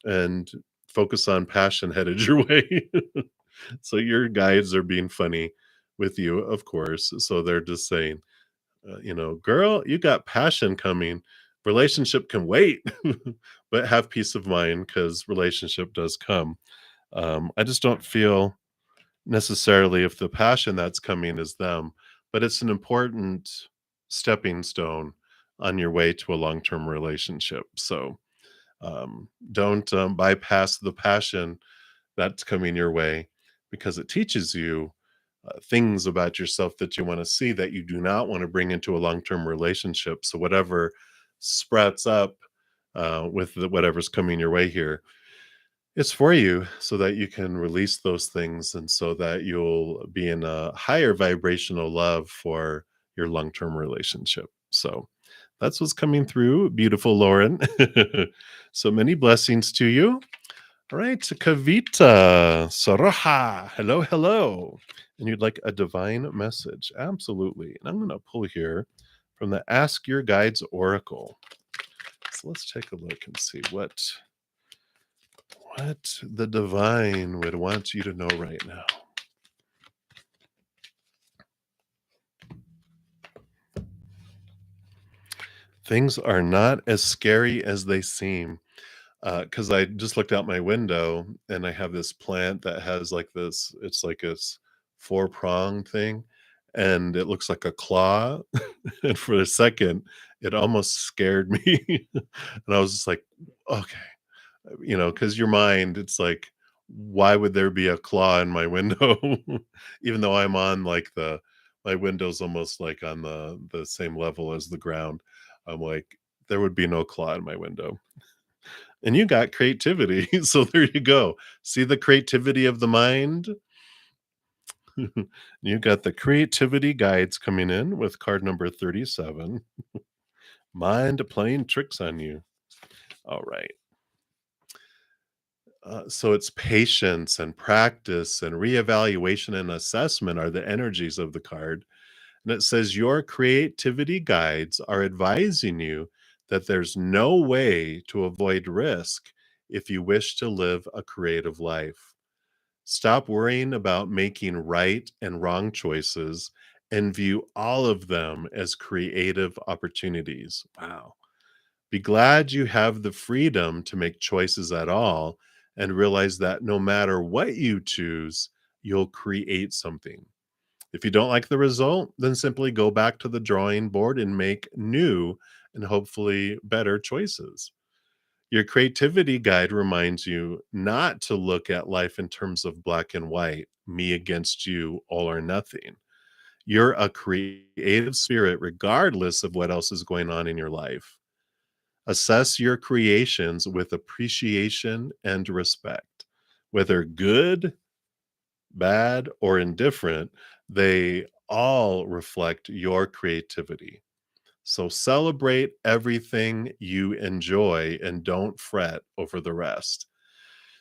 and focus on passion headed your way. So your guides are being funny with you, of course. So they're just saying, girl, you got passion coming. Relationship can wait, but have peace of mind because relationship does come. I just don't feel necessarily if the passion that's coming is them, but it's an important stepping stone on your way to a long term relationship. So don't bypass the passion that's coming your way because it teaches you things about yourself that you want to see that you do not want to bring into a long-term relationship. So whatever sprouts up with whatever's coming your way here, it's for you so that you can release those things and so that you'll be in a higher vibrational love for your long-term relationship. So that's what's coming through, beautiful Lauren. So many blessings to you. All right, Kavita, Soroha, hello, hello. And you'd like a divine message. Absolutely. And I'm going to pull here from the Ask Your Guides Oracle. So let's take a look and see what the divine would want you to know right now. Things are not as scary as they seem. Because I just looked out my window and I have this plant that has like this, it's like this four-prong thing, and it looks like a claw. And for a second, it almost scared me. And I was just like, okay, because your mind, it's like, why would there be a claw in my window? Even though I'm on like my window's almost like on the same level as the ground. I'm like, there would be no claw in my window. And you got creativity. So there you go. See the creativity of the mind? You got the creativity guides coming in with card number 37. Mind playing tricks on you. All right. So it's patience and practice and reevaluation and assessment are the energies of the card. And it says your creativity guides are advising you that there's no way to avoid risk if you wish to live a creative life. Stop worrying about making right and wrong choices and view all of them as creative opportunities. Wow. Be glad you have the freedom to make choices at all and realize that no matter what you choose, you'll create something. If you don't like the result, then simply go back to the drawing board and make new and hopefully better choices. Your creativity guide reminds you not to look at life in terms of black and white, me against you, all or nothing. You're a creative spirit, regardless of what else is going on in your life. Assess your creations with appreciation and respect. Whether good, bad, or indifferent, they all reflect your creativity. So celebrate everything you enjoy and don't fret over the rest.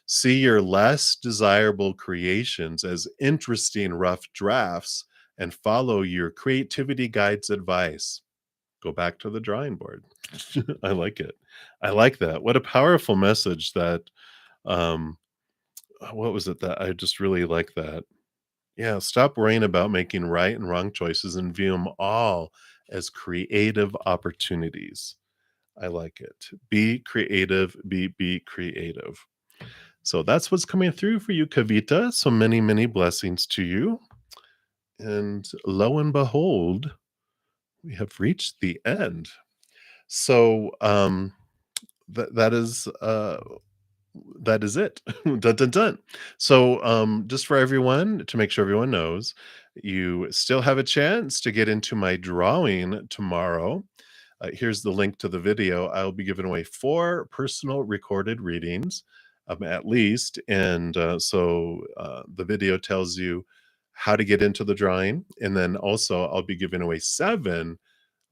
See your less desirable creations as interesting rough drafts and follow your creativity guide's advice. Go back to the drawing board. I like it. I like that. What a powerful message that um what was it that I just really like that. Yeah, stop worrying about making right and wrong choices and view them all as creative opportunities. I like it. Be creative, be creative. So that's what's coming through for you, Kavita. So many, many blessings to you. And lo and behold, we have reached the end. So that is that is it. Dun, dun, dun. So, just for everyone, to make sure everyone knows, you still have a chance to get into my drawing tomorrow. Here's the link to the video. I'll be giving away 4 personal recorded readings, at least, and, the video tells you how to get into the drawing, and then also I'll be giving away 7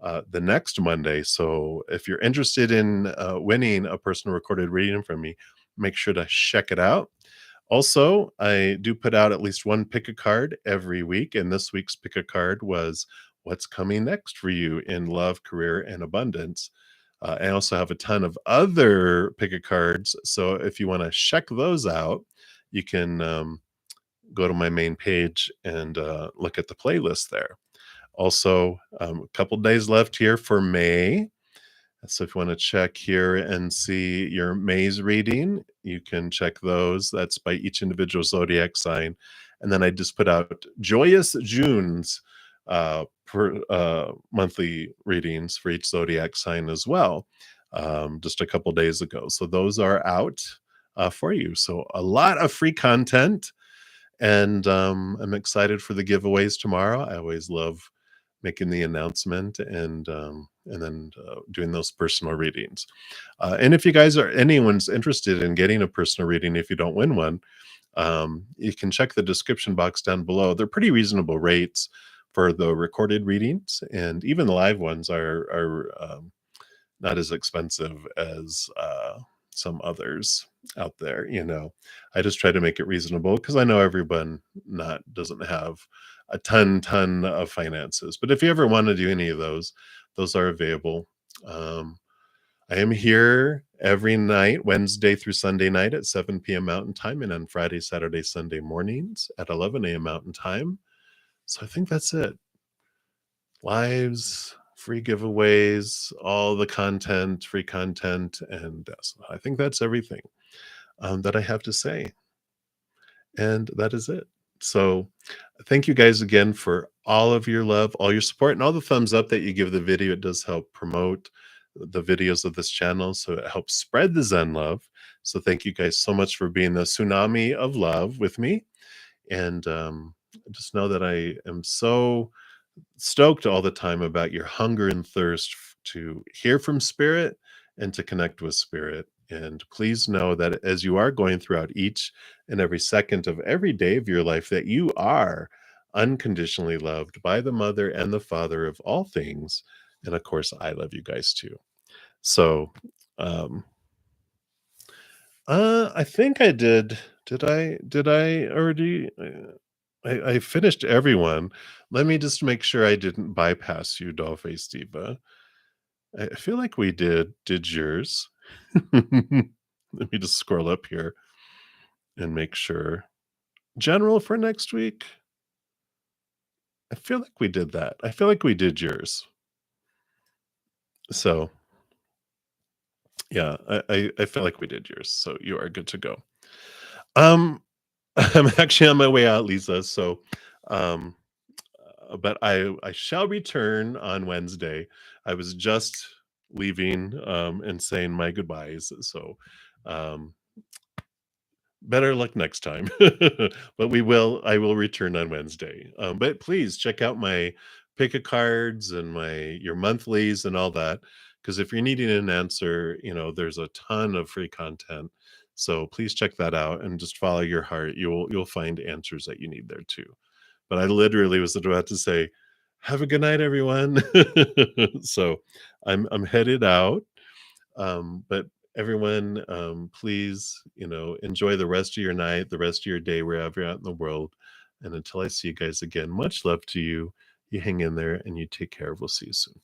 the next Monday. So if you're interested in winning a personal recorded reading from me, make sure to check it out. Also, I do put out at least one pick a card every week, and this week's pick a card was what's coming next for you in love, career, and abundance. I also have a ton of other pick a cards. So if you want to check those out, you can go to my main page and look at the playlist there. Also, a couple days left here for May. So if you want to check here and see your May's reading, you can check those. That's by each individual zodiac sign. And then I just put out Joyous June's monthly readings for each zodiac sign as well, just a couple days ago. So those are out for you. So a lot of free content. And I'm excited for the giveaways tomorrow. I always love making the announcement and then doing those personal readings. And if you guys are anyone's interested in getting a personal reading, if you don't win one, you can check the description box down below. They're pretty reasonable rates for the recorded readings, and even the live ones are not as expensive as some others out there. I just try to make it reasonable because I know everyone not doesn't have a ton of finances. But if you ever want to do any of those are available. I am here every night, Wednesday through Sunday night at 7 p.m. Mountain Time, and on Friday, Saturday, Sunday mornings at 11 a.m. Mountain Time. So I think that's it. Lives, free giveaways, all the content, free content, and so I think that's everything that I have to say. And that is it. So thank you guys again for all of your love, all your support, and all the thumbs up that you give the video. It does help promote the videos of this channel, so it helps spread the Zen love. So thank you guys so much for being the tsunami of love with me. And just know that I am so stoked all the time about your hunger and thirst to hear from spirit and to connect with spirit. And please know that as you are going throughout each and every second of every day of your life, that you are unconditionally loved by the mother and the father of all things. And of course, I love you guys too. So, I think I did. Did I already? I finished everyone. Let me just make sure I didn't bypass you, Dollface Diva. I feel like we did. Did yours? Let me just scroll up here and make sure. General for next week? I feel like we did that. I feel like we did yours. So, yeah, I feel like we did yours. So you are good to go. I'm actually on my way out, Lisa. So, um, but I shall return on Wednesday. I was just leaving and saying my goodbyes. So, um, better luck next time. But I will return on Wednesday. But please check out my pick a cards and your monthlies and all that. Because if you're needing an answer, there's a ton of free content. So please check that out and just follow your heart. You'll find answers that you need there too. But I literally was about to say, have a good night, everyone. So I'm headed out. But everyone, please, enjoy the rest of your night, the rest of your day, wherever you're out in the world. And until I see you guys again, much love to you. You hang in there and you take care. We'll see you soon.